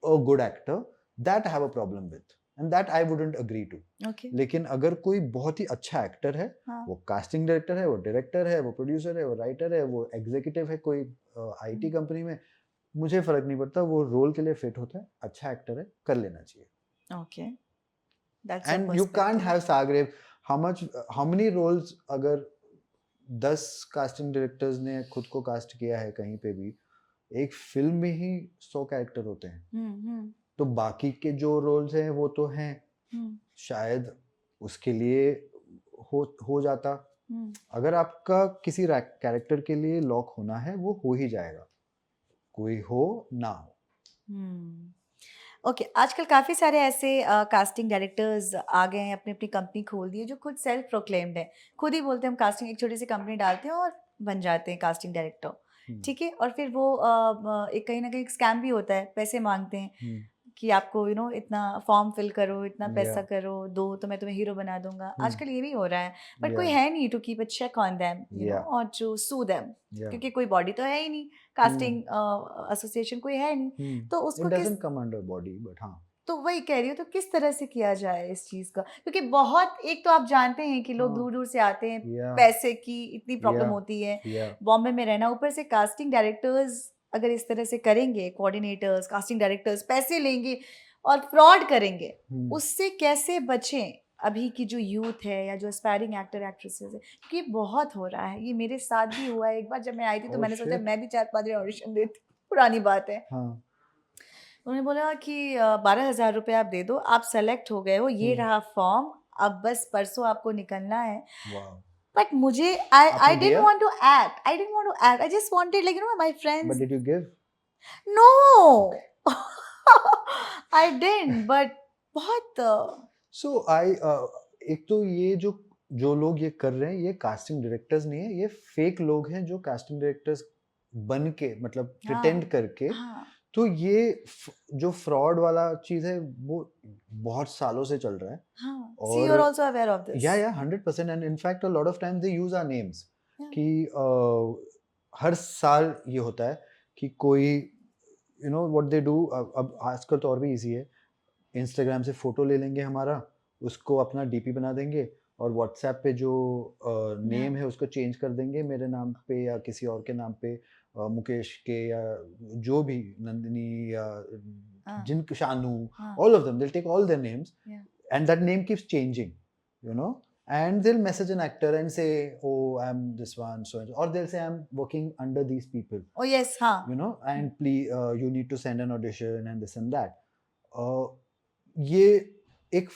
a good actor, that I have a problem with, and that I wouldn't agree to. लेकिन अगर कोई बहुत ही अच्छा एक्टर है, वो कास्टिंग डायरेक्टर है, वो डायरेक्टर है, वो प्रोड्यूसर है, वो राइटर है, वो एग्जीक्यूटिव है कोई IT कंपनी में, मुझे फर्क नहीं पड़ता, वो रोल के लिए फिट होता है, अच्छा एक्टर है, कर लेना चाहिए. Okay. And you can't have Sagrav. How many roles अगर 10 कास्टिंग डायरेक्टर्स ने खुद को कास्ट किया है कहीं पे भी, एक फिल्म में ही 100 कैरेक्टर होते हैं. तो बाकी के जो रोल्स हैं वो तो हैं, शायद उसके लिए हो जाता. अगर आपका किसी कैरेक्टर के लिए लॉक होना है, वो हो ही जाएगा, कोई हो ना हो. ओके आजकल काफ़ी सारे ऐसे कास्टिंग डायरेक्टर्स आ गए हैं, अपनी अपनी कंपनी खोल दी है, जो खुद सेल्फ प्रोक्लेम्ड है, खुद ही बोलते हैं हम कास्टिंग, एक छोटी सी कंपनी डालते हैं और बन जाते हैं कास्टिंग डायरेक्टर. ठीक है, और फिर वो एक कहीं ना कहीं स्कैम भी होता है, पैसे मांगते हैं कि आपको इतना फॉर्म फिल करो, इतना पैसा करो दो तो मैं तुम्हें हीरो बना दूंगा. आजकल ये भी हो रहा है, बट कोई है नहीं to keep a check on them, और टू सू देम, क्योंकि कोई बॉडी तो है ही नहीं, कास्टिंग एसोसिएशन कोई है नहीं, तो उसको doesn't come under body. But हाँ, तो वही कह रही हूँ, तो किस तरह से किया जाए इस चीज का, क्योंकि बहुत, एक तो आप जानते हैं कि लोग दूर दूर से आते हैं, पैसे की इतनी प्रॉब्लम होती है, बॉम्बे में रहना, ऊपर से कास्टिंग डायरेक्टर्स अगर इस तरह से करेंगे, कोऑर्डिनेटर्स, कास्टिंग डायरेक्टर्स पैसे लेंगे और फ्रॉड करेंगे, हम्म, उससे कैसे बचें अभी की जो यूथ है या जो एस्पायरिंग एक्टर एक्ट्रेसेस है? क्योंकि बहुत हो रहा है, ये मेरे साथ भी हुआ है। एक बार जब मैं आई थी तो oh मैंने सोचा shit, मैं भी 4-5 दिन ऑडिशन देती, पुरानी बात है। हाँ, उन्होंने बोला कि 12,000 रुपये आप दे दो, आप सेलेक्ट हो गए हो, ये रहा फॉर्म, अब बस परसों आपको निकलना है। वाह, बट मुझे आई आपने डिडंट दिया, want to act, I didn't want to act, I just wanted like my but friends. did you give? No I didn't, but बहुत So I एक तो ये जो जो लोग ये कर रहे हैं ये कास्टिंग डायरेक्टर्स नहीं है, ये फेक लोग हैं जो कास्टिंग डायरेक्टर्स बन के मतलब प्रिटेंड हाँ करके, हाँ तो ये जो फ्रॉड वाला चीज है वो बहुत सालों से चल रहा है। हाँ, सी यू और are also aware of this. Yeah 100% and in fact a lot of times they use our names Yeah. कि हर साल ये होता है कि कोई you know what they do, अब आजकल तो और भी इजी है, इंस्टाग्राम से फोटो ले लेंगे हमारा, उसको अपना डीपी बना देंगे और व्हाट्सएप पे जो नेम है उसको चेंज कर देंगे मेरे नाम पे या किसी और के नाम पे, मुकेश के या जो भी, नंदिनी या हाँ जिन शानू, हाँ all of them, they'll take all their names yeah. and that name keeps changing, you know, and they'll message an actor and say, oh, I'm this one, so and so, or they'll say I'm working under these people, Oh yes, हाँ you know, and please you need to send an audition and this and that. ये एक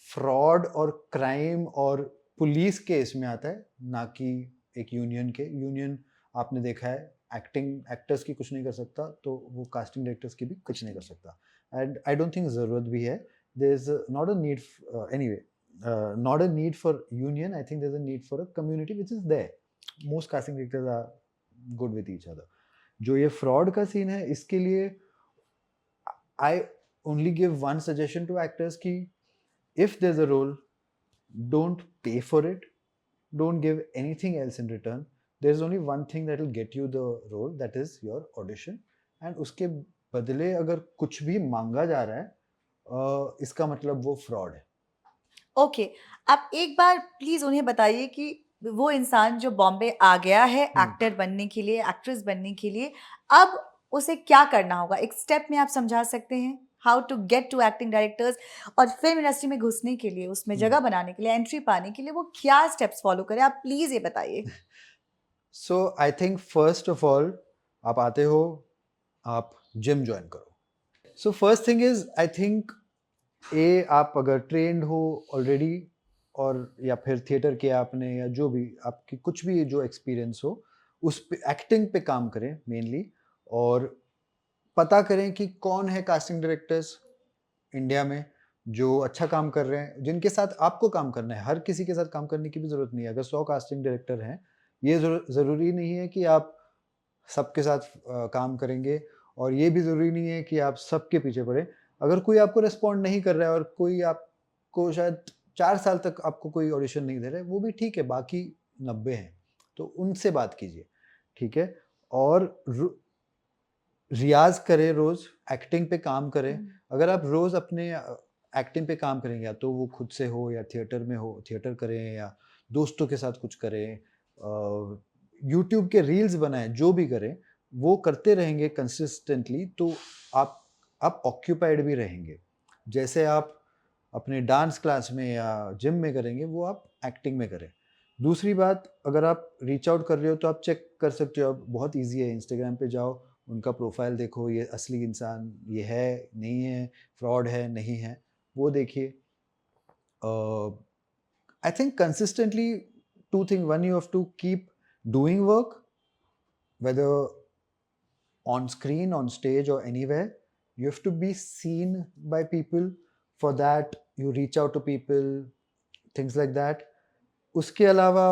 fraud और crime और police case में आता है, ना कि एक यूनियन के। यूनियन आपने देखा है एक्टिंग एक्टर्स की कुछ नहीं कर सकता, तो वो कास्टिंग डायरेक्टर्स की भी कुछ नहीं कर सकता। एंड आई डोंट थिंक ज़रूरत भी है। There is not a need, anyway, not a need for union, I think there is a need for a community which is there. Most casting directors are good with each other. जो ये fraud का scene है, इसके लिए आई only give one suggestion to actors ki if there's a role, don't pay for it, don't give anything else in return. There's only one thing that will get you the role, that is your audition, and उसके बदले अगर कुछ भी मांगा जा रहा है, इसका मतलब वो फ्रॉड है। ओके, आप एक बार प्लीज उन्हें बताइए कि वो इंसान जो बॉम्बे आ गया है एक्टर बनने के लिए, एक्ट्रेस बनने के लिए, अब उसे क्या करना होगा? एक स्टेप में आप समझा सकते हैं how to get to acting directors, और फिल्म इंडस्ट्री में घुसने के लिए, उसमें जगह बनाने के लिए, एंट्री पाने के लिए वो क्या स्टेप्स फॉलो करें? आप प्लीज ये बताइए। So I think first of all, आप आते हो, आप जिम ज्वाइन करो। So first thing is, I think आप अगर ट्रेंड हो ऑलरेडी, और या फिर थिएटर किया आपने, या जो भी आपकी कुछ भी जो एक्सपीरियंस हो, उस पे एक्टिंग पे काम करें मेनली, और पता करें कि कौन है कास्टिंग डायरेक्टर्स इंडिया में जो अच्छा काम कर रहे हैं, जिनके साथ आपको काम करना है। हर किसी के साथ काम करने की भी ज़रूरत नहीं है। अगर 100 कास्टिंग डायरेक्टर हैं, ये ज़रूरी नहीं है कि आप सबके साथ काम करेंगे, और ये भी ज़रूरी नहीं है कि आप सबके पीछे पड़े। अगर कोई आपको रिस्पॉन्ड नहीं कर रहा है और कोई आपको शायद 4 साल तक आपको कोई ऑडिशन नहीं दे रहा है, वो भी ठीक है, बाकी 90 हैं, तो उनसे बात कीजिए, ठीक है? और रियाज़ करें रोज़, एक्टिंग पे काम करें। अगर आप रोज़ अपने एक्टिंग पे काम करेंगे, या तो वो खुद से हो या थिएटर में हो, थिएटर करें या दोस्तों के साथ कुछ करें, यूट्यूब के रील्स बनाएं, जो भी करें, वो करते रहेंगे कंसिस्टेंटली, तो आप ऑक्यूपाइड भी रहेंगे। जैसे आप अपने डांस क्लास में या जिम में करेंगे, वो आप एक्टिंग में करें। दूसरी बात, अगर आप रीच आउट कर रहे हो तो आप चेक कर सकते हो, आप बहुत ईजी है, इंस्टाग्राम पे जाओ, उनका प्रोफाइल देखो, ये असली इंसान ये है नहीं है, फ्रॉड है नहीं है, वो देखिए। I think consistently two thing, one, you have to keep doing work, whether on screen, on stage, or anywhere. You have to be seen by people. For that, you reach out to people, things like that. उसके अलावा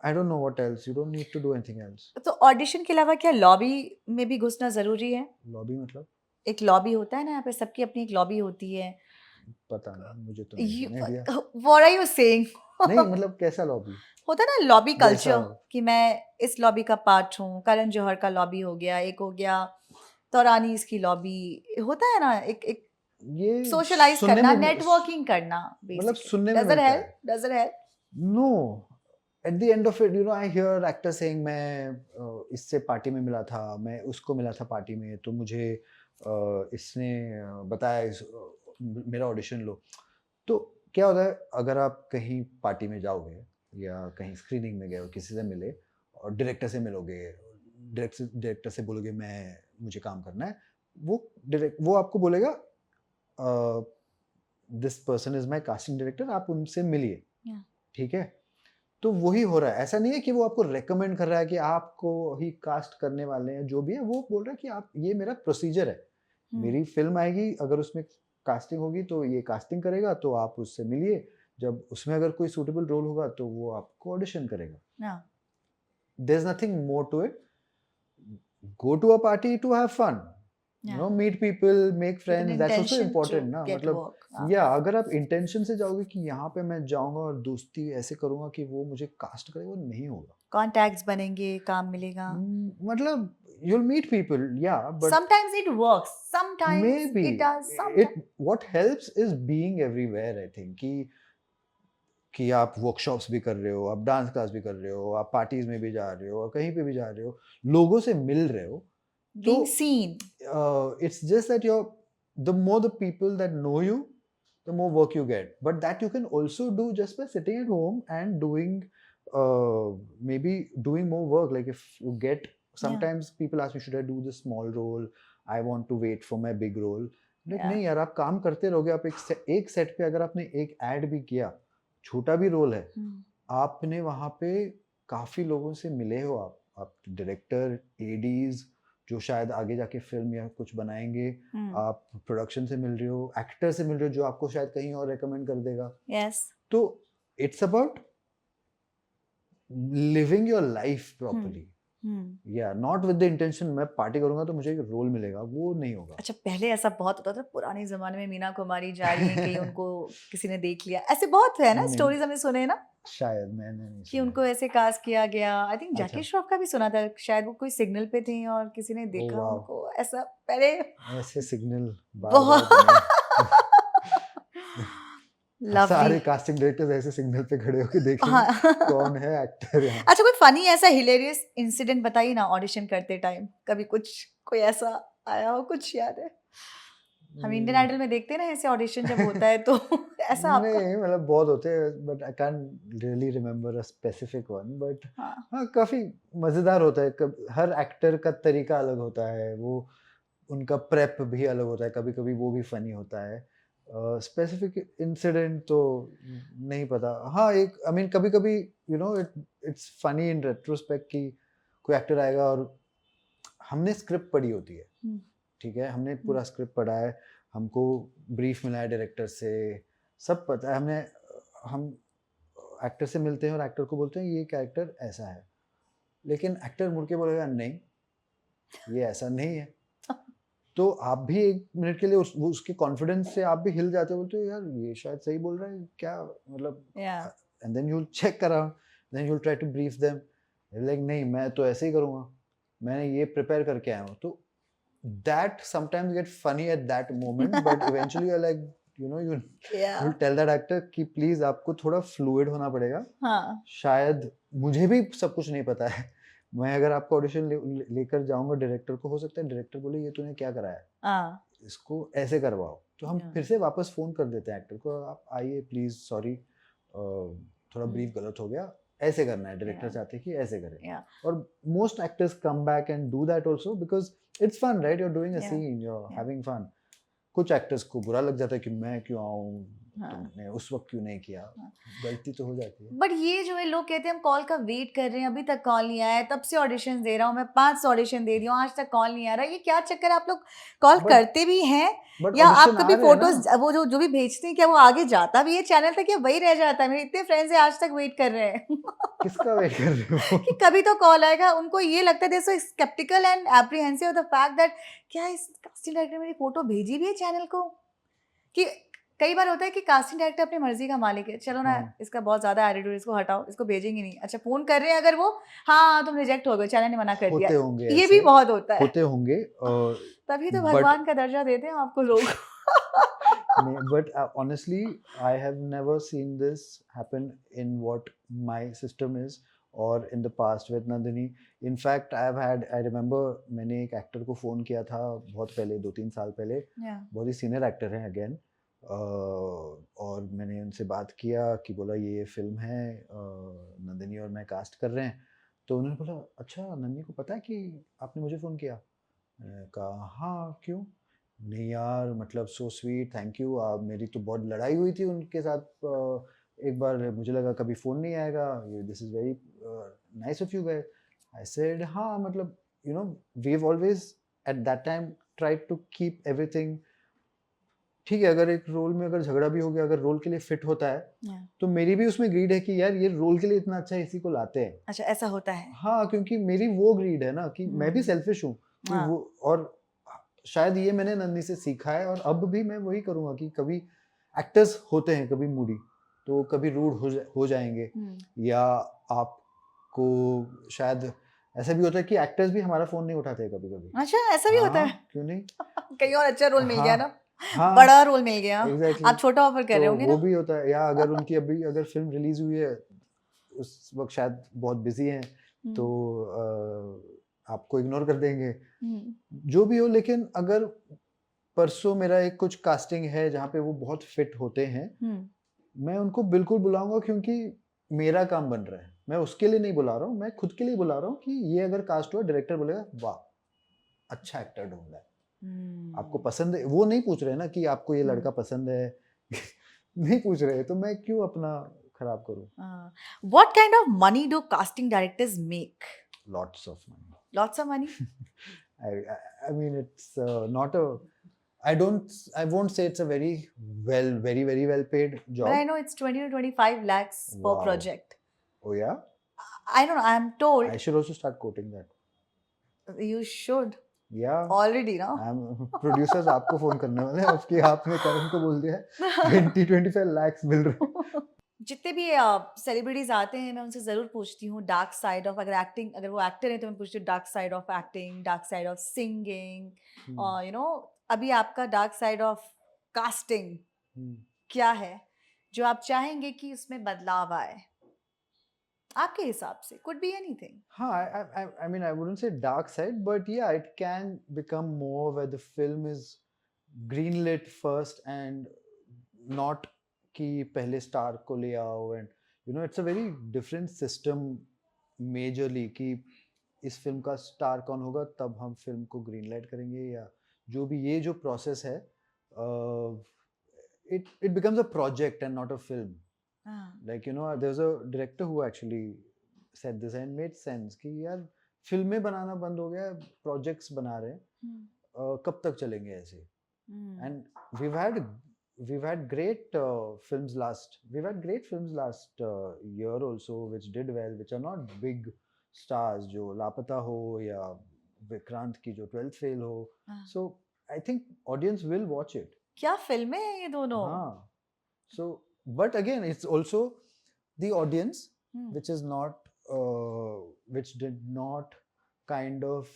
I don't know what else. You don't need to do anything else. तो audition के अलावा क्या lobby में भी घुसना जरूरी है? लॉबी मतलब? एक लॉबी होता है ना, यहाँ पे सबकी अपनी एक लॉबी होती है। पता नहीं, मुझे तो नहीं idea. What are you saying? नहीं मतलब कैसा लॉबी? होता है ना लॉबी जैसा कल्चर, हो। कि मैं इस लॉबी का पार्ट हूँ, करण जौहर का लॉबी हो गया, एक हो गया तौरानी इसकी लॉबी, होता है ना एक ये सोशलाइज सुनने करना, में नेटवर्किंग करना, मतलब बेसिकली। सुनने में डज इट मिलता हेल्प? है। Does it help? No, at the end of it, you know, I hear actors saying मैं इससे पार्टी में मिला था, मैं उसको मिला था पार्टी में, तो मुझे इसने बताया मेरा ऑडिशन लो। तो क्या होता है, अगर आप कहीं पार्टी में जाओगे या कहीं स्क्रीनिंग में गए हो, किसी से मिले और डायरेक्टर से मिलोगे, डायरेक्टर से बोलोगे मुझे काम करना है, वो आपको बोलेगा this person is my casting director, आप उनसे मिलिए। Yeah. ठीक है, तो वही हो रहा है। ऐसा नहीं है कि वो आपको रेकमेंड कर रहा है कि आपको ही कास्ट करने वाले हैं, जो भी है वो बोल रहा है कि आप, ये मेरा प्रोसीजर है, मेरी फिल्म आएगी, अगर उसमें कास्टिंग होगी तो ये कास्टिंग करेगा, तो आप उससे मिलिए, जब उसमें अगर कोई सूटेबल रोल होगा तो वो आपको ऑडिशन करेगा। Yeah. There is nothing more to it. Go to a party to have fun, you Yeah. know, meet people, make With an friends, that's also intention important to ना, get मतलब work. हाँ. या अगर आप intention से जाओगे कि यहाँ पे मैं जाऊंगा और दोस्ती ऐसे करूंगा कि वो मुझे कास्ट करे, वो नहीं होगा। Contacts बनेंगे, काम मिलेगा. मतलब you'll meet people, yeah, but Sometimes it works. Sometimes maybe it does. Sometimes. what helps is being everywhere, I think, कि आप वर्कशॉप्स भी कर रहे हो, आप डांस क्लास भी कर रहे हो, आप पार्टीज में भी जा रहे हो, और कहीं पे भी जा रहे हो, लोगों से मिल रहे हो, Being तो seen. it's just that the more the people that know you, the more work you get. But that you can also do just by sitting at home and doing maybe doing more work. Like if you get, sometimes people ask me, should I do this small role? I want to wait for my big role. Like Yeah. नहीं यार, आप काम करते रहोगे। आप एक set पे अगर आपने एक एड भी किया, छोटा भी रोल है, आपने वहां पे काफी लोगों से मिले हो, आप डायरेक्टर, एडीज जो शायद आगे जाके फिल्म या कुछ बनाएंगे, आप प्रोडक्शन से मिल रहे हो, एक्टर से मिल रहे हो जो आपको शायद कहीं और रेकमेंड कर देगा। Yes. तो it's about living your life properly, या नॉट विद द इंटेंशन मैं पार्टी करूंगा तो मुझे एक रोल मिलेगा, वो नहीं होगा। अच्छा, पहले ऐसा बहुत होता था पुराने जमाने में, मीना कुमारी जा रही हैं कि उनको किसी ने देख लिया, ऐसे बहुत है ना, नहीं। स्टोरीज हमने सुने हैं ना, शायद मैंने नहीं कि सुना। उनको ऐसे कास्ट किया गया। आई थिंक अच्छा। जैकी श्रॉफ का भी सुना था, शायद वो कोई सिग्नल पे थी और किसी ने देखा वाह। उनको, ऐसा पहले ऐसे सिग्नल बहुत सारे लवली। कास्टिंग डायरेक्टर्स ऐसे सिग्नल पे खड़े होकर देखेंगे हाँ। कौन है एक्टर यहाँ। अच्छा, कोई फनी ऐसा हिलेरियस इंसिडेंट बताइए ना ऑडिशन करते टाइम, कभी कुछ कोई ऐसा आया हो, कुछ याद है? हम इंडियन आइडल में देखते हैं ना ऐसे ऑडिशन जब होता है, तो ऐसा आपका? नहीं, मतलब बहुत होते हैं, but I can't really remember a specific one, but हाँ काफी मजेदार होता है। हर एक्टर का तरीका अलग होता है, वो उनका प्रेप भी अलग होता है, कभी कभी वो भी फनी होता है। स्पेसिफिक इंसिडेंट तो नहीं पता। हाँ एक, आई मीन कभी कभी you know it's funny in retrospect कि कोई एक्टर आएगा और हमने स्क्रिप्ट पढ़ी होती है, ठीक है, हमने पूरा स्क्रिप्ट पढ़ा है, हमको ब्रीफ मिला है डायरेक्टर से, सब पता है, हम एक्टर से मिलते हैं और एक्टर को बोलते हैं ये कैरेक्टर ऐसा है, लेकिन एक्टर मुड़ के बोलेगा नहीं ये ऐसा नहीं है। तो आप भी एक मिनट के लिए उसके कॉन्फिडेंस से आप भी हिल जाते हो, बोलते हो यार ये शायद सही बोल रहा है क्या, मतलब, and then you will check around, then you will try to brief them, like नहीं मैं तो ऐसे ही करूँगा, मैंने ये प्रिपेयर करके आया हूँ। तो that sometimes get funny at that moment, but eventually you're like, you know, you'll tell that actor कि please आपको थोड़ा fluid होना पड़ेगा। हाँ। शायद मुझे भी सब कुछ नहीं पता है, मैं अगर आपको ऑडिशन लेकर जाऊंगा डायरेक्टर को, हो सकता है डायरेक्टर बोले ये तूने क्या कराया, इसको ऐसे करवाओ, तो हम फिर से वापस फोन कर देते हैं एक्टर को, आप आइए प्लीज, सॉरी थोड़ा ब्रीफ गलत हो गया, ऐसे करना है, डायरेक्टर चाहते हैं कि ऐसे करें। और most actors come back and do that also because it's fun, right, you are doing a scene, you are having fun. कुछ एक्टर्स को बुरा लग जाता है कि मैं क्यों आऊं, तुमने उस वक्त क्यों नहीं किया, गलती तो हो जाती है। बट ये जो है लोग कहते हैं हम कॉल का वेट कर रहे हैं, अभी तक कॉल नहीं आया, तब से ऑडिशन दे रहा हूँ मैं, 5 ऑडिशन दे दिया हूँ, आज तक कॉल नहीं आ रहा, ये क्या चक्कर? आप लोग कॉल करते भी हैं या आप कभी फोटोज वो जो भी भेजते हैं, क्या वो आगे जाता भी है चैनल तक या वही रह जाता है? मेरे इतने फ्रेंड्स हैं आज तक वेट कर रहे हैं। किसका वेट कर रहे हो? कि कभी तो कॉल आएगा। उनको ये लगता है, they so sceptical and apprehensive of the fact that क्या इस कास्टिंग डायरेक्टर मेरी फोटो भेजी भी है चैनल को, कि कई बार होता है कि कास्टिंग डायरेक्टर अपनी मर्जी का मालिक है, चलो ना इसका बहुत ज्यादा एटीट्यूड, इसको हटाओ, इसको भेजेंगे नहीं। अच्छा फोन कर रहे हैं अगर वो, हाँ तुम रिजेक्ट हो गए, चैनल ने मना कर दिया, ये भी बहुत होता है, होते होंगे। तभी तो भगवान का दर्जा देते हैं आपको लोग। नहीं, but honestly, I have never seen this happen in what my system is or in the past with Nandini. In fact, I remember मैंने एक एक्टर को फ़ोन किया था बहुत पहले, 2-3 साल पहले, Yeah. बहुत ही सीनियर एक्टर हैं अगेन, और मैंने उनसे बात किया कि बोला ये फिल्म है, नंदिनी और मैं कास्ट कर रहे हैं। तो उन्होंने बोला अच्छा नंदिनी को पता है कि आपने मुझे फ़ोन किया? मैंने कहा हाँ क्यों? नहीं यार मतलब सो स्वीट, थैंक यू। मेरी तो बहुत लड़ाई हुई थी उनके साथ, एक बार मुझे लगा कभी फ़ोन नहीं आएगा, this is very nice of you guys. I said हाँ मतलब you know we have always at that time tried to keep everything ठीक है। अगर एक रोल में अगर झगड़ा भी हो गया, अगर रोल के लिए फिट होता है Yeah. तो मेरी भी उसमें ग्रीड है कि यार ये रोल के लिए इतना अच्छा है, इसी को लाते हैं। अच्छा ऐसा होता है। हाँ क्योंकि मेरी वो ग्रीड है ना कि मैं भी सेल्फिश हूँ कि हाँ. वो, और शायद ये मैंने नंदी से सीखा है और अब भी मैं वही करूँगा कि कभी एक्टर्स होते हैं कभी मूडी, तो कभी रूड हो जाएंगे, या आपको शायद ऐसा भी होता है कि एक्टर्स भी हमारा फ़ोन नहीं उठाते कभी कभी। अच्छा ऐसा भी होता है। हाँ, क्यों नहीं। कहीं और अच्छा रोल मिल गया ना, हाँ बड़ा रोल मिल गया, एग्जैक्टली, आप छोटा ऑफर कर रहे तो होंगे वो ना। भी होता है, या अगर उनकी अभी अगर फिल्म रिलीज हुई है उस वक्त शायद बहुत बिजी हैं तो आपको इग्नोर कर देंगे, जो भी हो। लेकिन अगर परसों मेरा एक कुछ कास्टिंग है जहाँ पे वो बहुत फिट होते हैं, मैं उनको बिल्कुल बुलाऊंगा क्योंकि मेरा काम बन रहा है। मैं उसके लिए नहीं बुला रहा हूँ, मैं खुद के लिए बुला रहा हूँ कि ये अगर कास्ट हुआ, डायरेक्टर बोलेगा वाह अच्छा एक्टर ढूंढा है, आपको पसंद है। वो नहीं पूछ रहे ना कि आपको ये लड़का पसंद है नहीं पूछ रहे, तो मैं क्यों अपना खराब करूं। What kind of money do casting directors make? Lots of money. Lots of money? I mean it's not a, I won't say it's a very well paid job. But I know it's 20 to 25 lakhs per Wow. project. Oh yeah, I don't know, I'm told. I should also start quoting that. You should. Yeah, Already ना। Producers आपको phone करने वाले हैं, आपके आपने करण को बोल दिया है 20-25 lakhs मिल रहे हैं। जितने भी सेलिब्रिटीज आते हैं मैं उनसे जरूर पूछती हूँ डार्क साइड ऑफ, अगर एक्टिंग, अगर वो एक्टर है तो मैं पूछती हूँ dark side of acting, dark side of singing, you know अभी आपका डार्क साइड ऑफ कास्टिंग क्या है जो आप चाहेंगे कि उसमें बदलाव आए आपके हिसाब से? Could be anything. हाँ, I mean I wouldn't say dark side, but yeah, it can become more where the film is greenlit first and not कि पहले स्टार को ले आओ, and you know it's a very different system majorly कि इस film का star कौन होगा तब हम फिल्म को ग्रीन लाइट करेंगे, या जो भी ये जो प्रोसेस है, it becomes a project and not a film. Like you know there's a director who actually said this and made sense कि यार फिल्में बनाना बंद हो गया, प्रोजेक्ट्स बना रहे हैं, कब तक चलेंगे ऐसे। and we've had great films last year also which did well, which are not big stars, जो लापता हो या विक्रांत की जो 12th फेल हो, so I think audience will watch it. क्या फिल्में हैं ये दोनों। हाँ, so but again it's also the audience which is not which did not kind of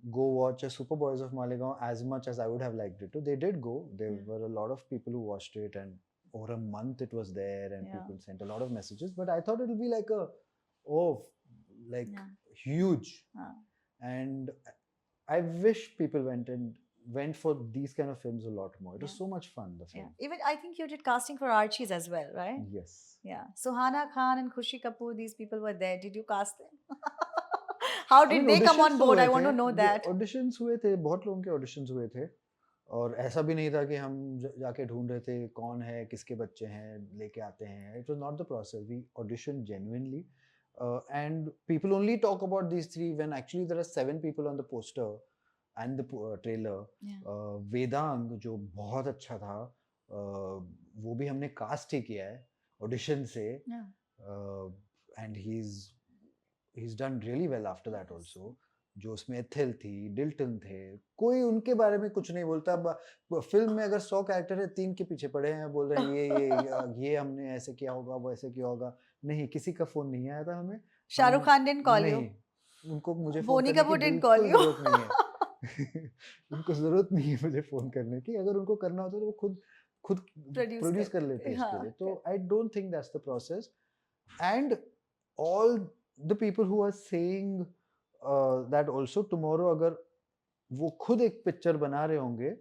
go watch a Super Boys of Malegaon as much as I would have liked it to. They did go. There were a lot of people who watched it, and over a month it was there, and people sent a lot of messages. But I thought it will be like huge. And I wish people went for these kind of films a lot more. It was so much fun, the film. Even I think you did casting for Archies as well, right? Yes. Yeah. Suhana Khan and Khushi Kapoor, these people were there. Did you cast them? How did they come on board? I want to know that. Auditions हुए थे, बहुत लोगों के auditions हुए थे, और ऐसा भी नहीं था कि हम जाके ढूंढ रहे थे कौन है, किसके बच्चे हैं, लेके आते हैं. It was not the process. We auditioned genuinely, and people only talk about these three when actually there are 7 people on the poster and the trailer. Vedang जो बहुत अच्छा था, वो भी हमने कास्ट ही किया है ऑडिशन से, and he's done really well after that also. जो उसमें एथिल थी, डिल्टन थे, कोई उनके बारे में कुछ नहीं बोलता। फिल्म में अगर 100 कैरेक्टर है, 3 के पीछे पड़े हैं, बोल रहे हैं ये हमने ऐसे किया होगा, वो ऐसे किया होगा। नहीं, किसी का फोन नहीं आया था हमें। Shahrukh Khan didn't call you? उनको मुझे Boney Kapoor didn't call you? उनको जरूरत नहीं है मुझे फोन करने की। अगर उनको करना होता तो वो खुद खुद Produce प्रोड्यूस कर कर लेते हैं हाँ, इसके लिए, तो I don't think that's the process. And all the people who are saying that also, tomorrow अगर वो खुद एक पिक्चर बना रहे होंगे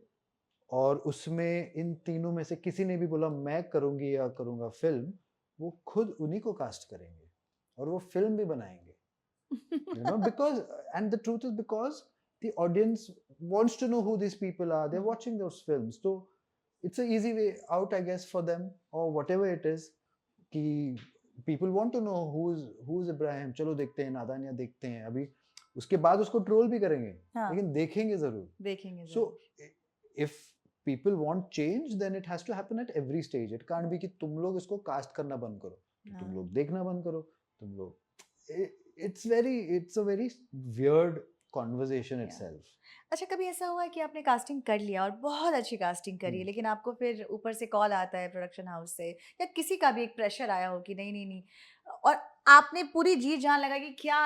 और उसमें इन तीनों में से किसी ने भी बोला मैं करूंगी या करूंगा फिल्म, वो खुद उन्हीं को कास्ट करेंगे और वो फिल्म भी बनाएंगे, you know, because and the truth is because the audience wants to know who these people are. They're watching those films, so it's a easy way out, I guess, for them, or whatever it is, कि people want to know who's Ibrahim. चलो देखते हैं, नादानिया देखते हैं. अभी उसके बाद उसको ट्रोल भी करेंगे, हाँ, लेकिन देखेंगे जरूर. देखेंगे So जरूर. if people want change, then it has to happen at every stage. It can't be कि तुम लोग इसको कास्ट करना बंद करो, तुम हाँ. लोग देखना बंद करो, तुम लोग. It's a very weird conversation Yeah. itself. अच्छा, कभी ऐसा हुआ है कि आपने कास्टिंग कर लिया और बहुत अच्छी कास्टिंग करी है, लेकिन आपको फिर ऊपर से कॉल आता है प्रोडक्शन हाउस से या किसी का भी एक प्रेशर आया हो कि नहीं नहीं नहीं, और आपने पूरी जी जान लगा कि क्या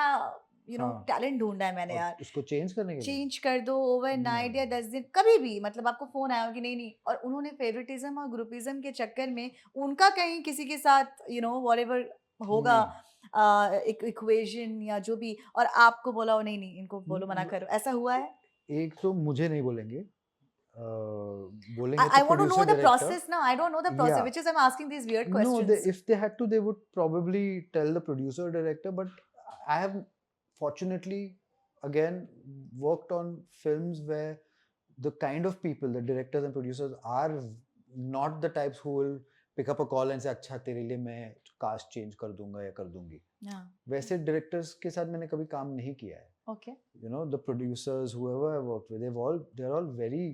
हाँ. टैलेंट ढूंढा है मैंने और यार, उसको चेंज करने के लिए चेंज कर दो ओवरनाइट या नहीं. 10 दिन कभी भी, मतलब आपको फोन आया हो कि नहीं नहीं, और उन्होंने फेवरेटिज्म और ग्रुपिज्म के चक्कर में उनका कहीं किसी के साथ व्हाटएवर होगा, एक इक्वेशन या जो भी, और आपको बोला हो नहीं नहीं इनको बोलो मना करो, ऐसा हुआ है? एक तो मुझे नहीं बोलेंगे, बोलेंगे I तो want to know producer the director. process now. I don't know the process, Yeah. which is I'm asking these weird No, questions. if they had to, they would probably tell the producer director. But I have fortunately again worked on films where the kind of people, the directors and producers, are not the types who will pick up a call and say अच्छा तेरे लिए मैं cast change कर दूंगा या कर दूंगी. Yeah. वैसे डायरेक्टर्स के साथ मैंने कभी काम नहीं किया है. Okay. You know, the producers, whoever I worked with, they're all very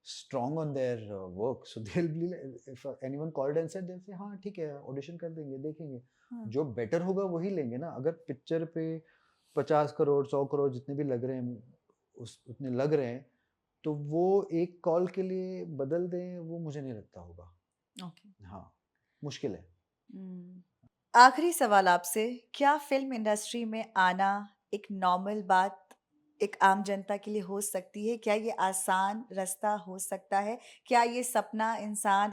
strong on their work. So they'll be like, if anyone called and said, they'll say हाँ ठीक है, ऑडिशन कर देंगे, देखेंगे. हाँ. जो बेटर होगा वही लेंगे ना. अगर पिक्चर पे 50 करोड़ 100 करोड़ जितने भी लग रहे हैं, उतने लग रहे हैं, तो वो एक कॉल के लिए बदल दें, वो मुझे नहीं लगता होगा. Okay. हाँ, मुश्किल है. आखिरी सवाल आपसे, क्या फिल्म इंडस्ट्री में आना एक नॉर्मल बात एक आम जनता के लिए हो सकती है? क्या ये आसान रास्ता हो सकता है? क्या ये सपना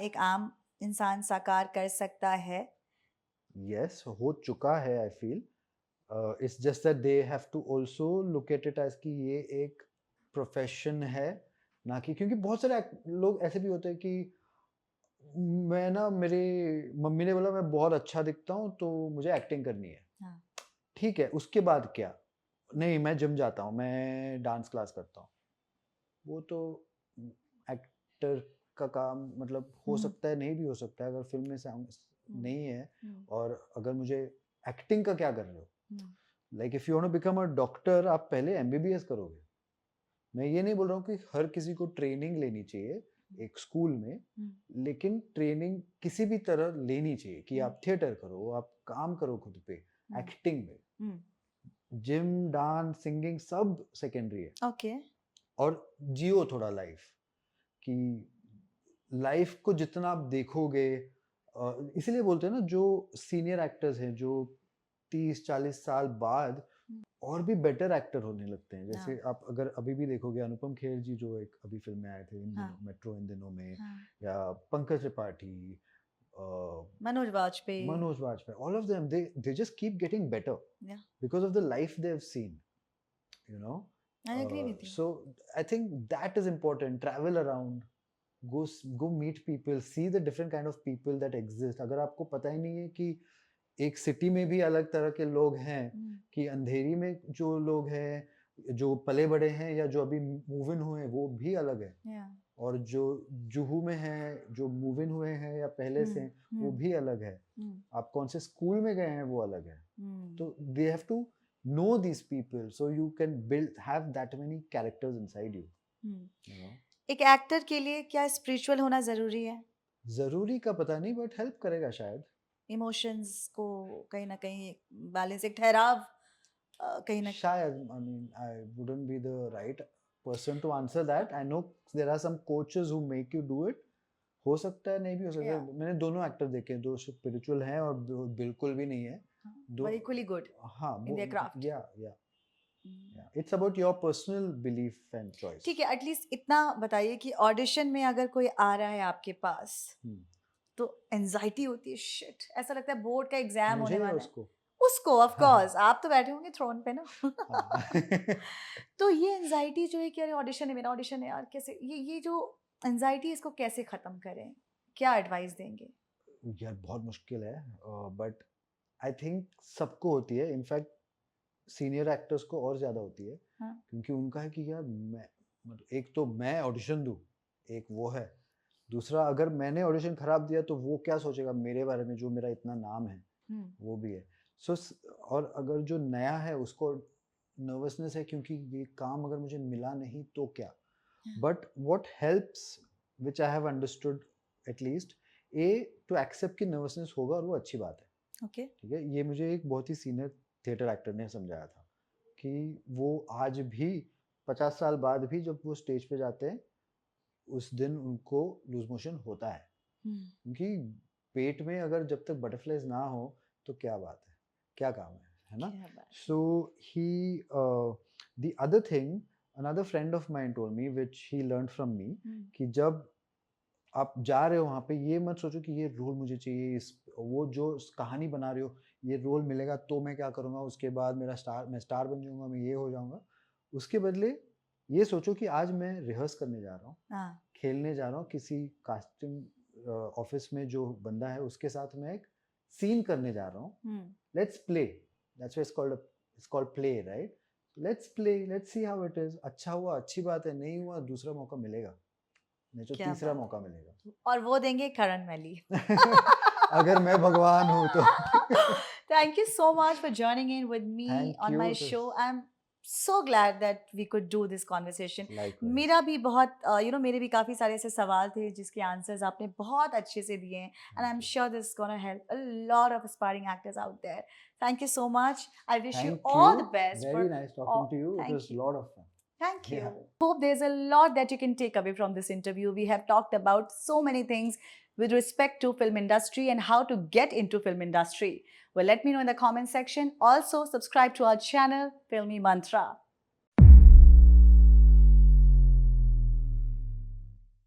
एक आम इंसान साकार कर सकता है? Yes, हो चुका है, I feel. It's just that they have to also look at it as कि ये एक प्रोफेशन है, ना कि, क्योंकि बहुत सारे लोग ऐसे भी होते हैं कि मैं ना, मेरी मम्मी ने बोला मैं बहुत अच्छा दिखता हूँ तो मुझे एक्टिंग करनी है. हाँ. ठीक है, उसके बाद क्या? नहीं, मैं जिम जाता हूँ, मैं डांस क्लास करता हूँ. वो तो एक्टर का काम, मतलब हो सकता है, नहीं भी हो सकता है अगर फिल्म में नहीं है. और अगर मुझे एक्टिंग का क्या कर रहे हो, like if you want to become a doctor, आप पहले एमबीबीएस करोगे. मैं ये नहीं बोल रहा हूँ कि हर किसी को ट्रेनिंग लेनी चाहिए एक स्कूल में, लेकिन ट्रेनिंग किसी भी तरह लेनी चाहिए कि आप थिएटर करो, आप काम करो खुद पे, एक्टिंग में. जिम, डांस, सिंगिंग सब सेकेंडरी है. ओके. और जियो थोड़ा लाइफ, कि लाइफ को जितना आप देखोगे, इसीलिए बोलते हैं ना, जो सीनियर एक्टर्स हैं जो 30-40 साल बाद और भी बेटर एक्टर होने लगते हैं. जैसे आप अगर अभी भी देखोगे, अनुपम खेर जी जो एक अभी फिल्म में आए थे इन दिनों, मेट्रो इन दिनों में, या Pankaj Tripathi, Manoj Vajpayee, all of them, they just keep getting better because of the life they've seen, you know. I agree with you. So I think that is important. Travel around, go meet people, see the different kind of people that exist. अगर आपको पता ही नहीं है कि एक city में भी अलग तरह के लोग हैं, कि अंधेरी में जो लोग हैं, जो पले बड़े हैं या जो अभी मूव इन हुए हैं, वो भी अलग है. और जो जुहू में हैं, जो मूव इन हुए हैं या पहले से हैं, वो भी अलग है. आप कौन से स्कूल में गए हैं, वो अलग है. तो they have to know these people so you can have that many characters inside you. You know? एक एक्टर के लिए क्या स्पिरिचुअल होना जरूरी है? जरूरी का पता नहीं, बट हेल्प करेगा शायद. इमोशंस को कहीं ना कहीं बैलेंस, एक ठहराव कहीं ना शायद. I mean, I wouldn't be the right person to answer that. I know there are some coaches who make you do it. हो सकता है, नहीं भी हो सकता है. मैंने दोनों एक्टर देखे, दो स्पिरिचुअल हैं और बिल्कुल भी नहीं है. इक्वली गुड हाँ, in their craft. yeah. Yeah, it's about your personal belief and choice. ठीक है, एटलीस्ट इतना बताइए कि ऑडिशन में अगर कोई आ रहा है आपके पास हम्म, तो एंजाइटी होती है, शिट, ऐसा लगता है बोर्ड का एग्जाम मुझे होने या वाला है। उसको? उसको ऑफ कोर्स, आप तो बैठे होंगे थ्रोन पे ना। हाँ। तो ये एंजाइटी जो है कि अरे ऑडिशन है, मेरा ऑडिशन है यार, कैसे ये जो एंजाइटी इसको कैसे खत्म करें, क्या एडवाइस देंगे? यार बहुत मुश्किल है, बट आई थिंक सबको होती है, इनफैक्ट सीनियर एक्टर्स को और ज़्यादा होती है, हाँ। क्योंकि उनका है कि यार मैं मतलब एक तो मैं ऑडिशन दूँ, एक वो है, दूसरा अगर मैंने ऑडिशन खराब दिया तो वो क्या सोचेगा मेरे बारे में, जो मेरा इतना नाम है, वो भी है। सो और अगर जो नया है उसको नर्वसनेस है, क्योंकि ये काम अगर मुझे मिला नहीं तो क्या। But what helps, which I have understood at least, a to accept कि नर्वसनेस होगा और वो अच्छी बात है। ओके। ठीक है, ये मुझे एक बहुत ही सीनियर थिएटर एक्टर ने समझाया था कि वो आज भी 50 साल बाद भी जब वो स्टेज पे जाते हैं उस दिन उनको लूज मोशन होता है, क्योंकि पेट में अगर जब तक बटरफ्लाइज ना हो तो क्या बात है, क्या काम है ना। क्या बात। So he the other thing, another friend of mine told me which he learned from me, कि जब आप जा रहे हो वहाँ पे ये मत सोचो कि ये रोल मुझे चाहिए, इस वो जो कहानी बना रहे हो ये रोल मिलेगा तो मैं क्या करूँगा, उसके बाद मेरा मैं स्टार बन जाऊँगा, मैं ये हो जाऊँगा। उसके बदले ये सोचो कि आज मैं रिहर्स करने जा रहा हूँ, हाँ। खेलने जा रहा हूँ, किसी कास्टिंग ऑफिस में जो बंदा है उसके साथ मैं एक सीन करने जा रहा हूँ। Let's play, that's why it's called play, right. Let's play, let's see how it is. अच्छा हुआ अच्छी बात है, नहीं हुआ दूसरा मौका मिलेगा, नहीं तो क्या तीसरा बात मौका मिलेगा। और वो देंगे करण मैली। अगर मैं भगवान हूँ तो। Thank you so much for joining in with me Thank on you, my it was show. I'm so glad that we could do this conversation. likewise. मेरा भी बहुत मेरे भी काफ़ी सारे ऐसे सवाल थे जिसके आंसर्स आपने बहुत अच्छे से दिए हैं, and I'm you. sure this is gonna help a lot of aspiring actors out there. Thank you so much. I wish you Thank all you. the best. Very nice talking all- to you. It Thank was a you. lot of fun. Thank you. Yeah. Hope there's a lot that you can take away from this interview. We have talked about so many things with respect to film industry and how to get into film industry. Well, let me know in the comment section. Also, subscribe to our channel, Filmy Mantra.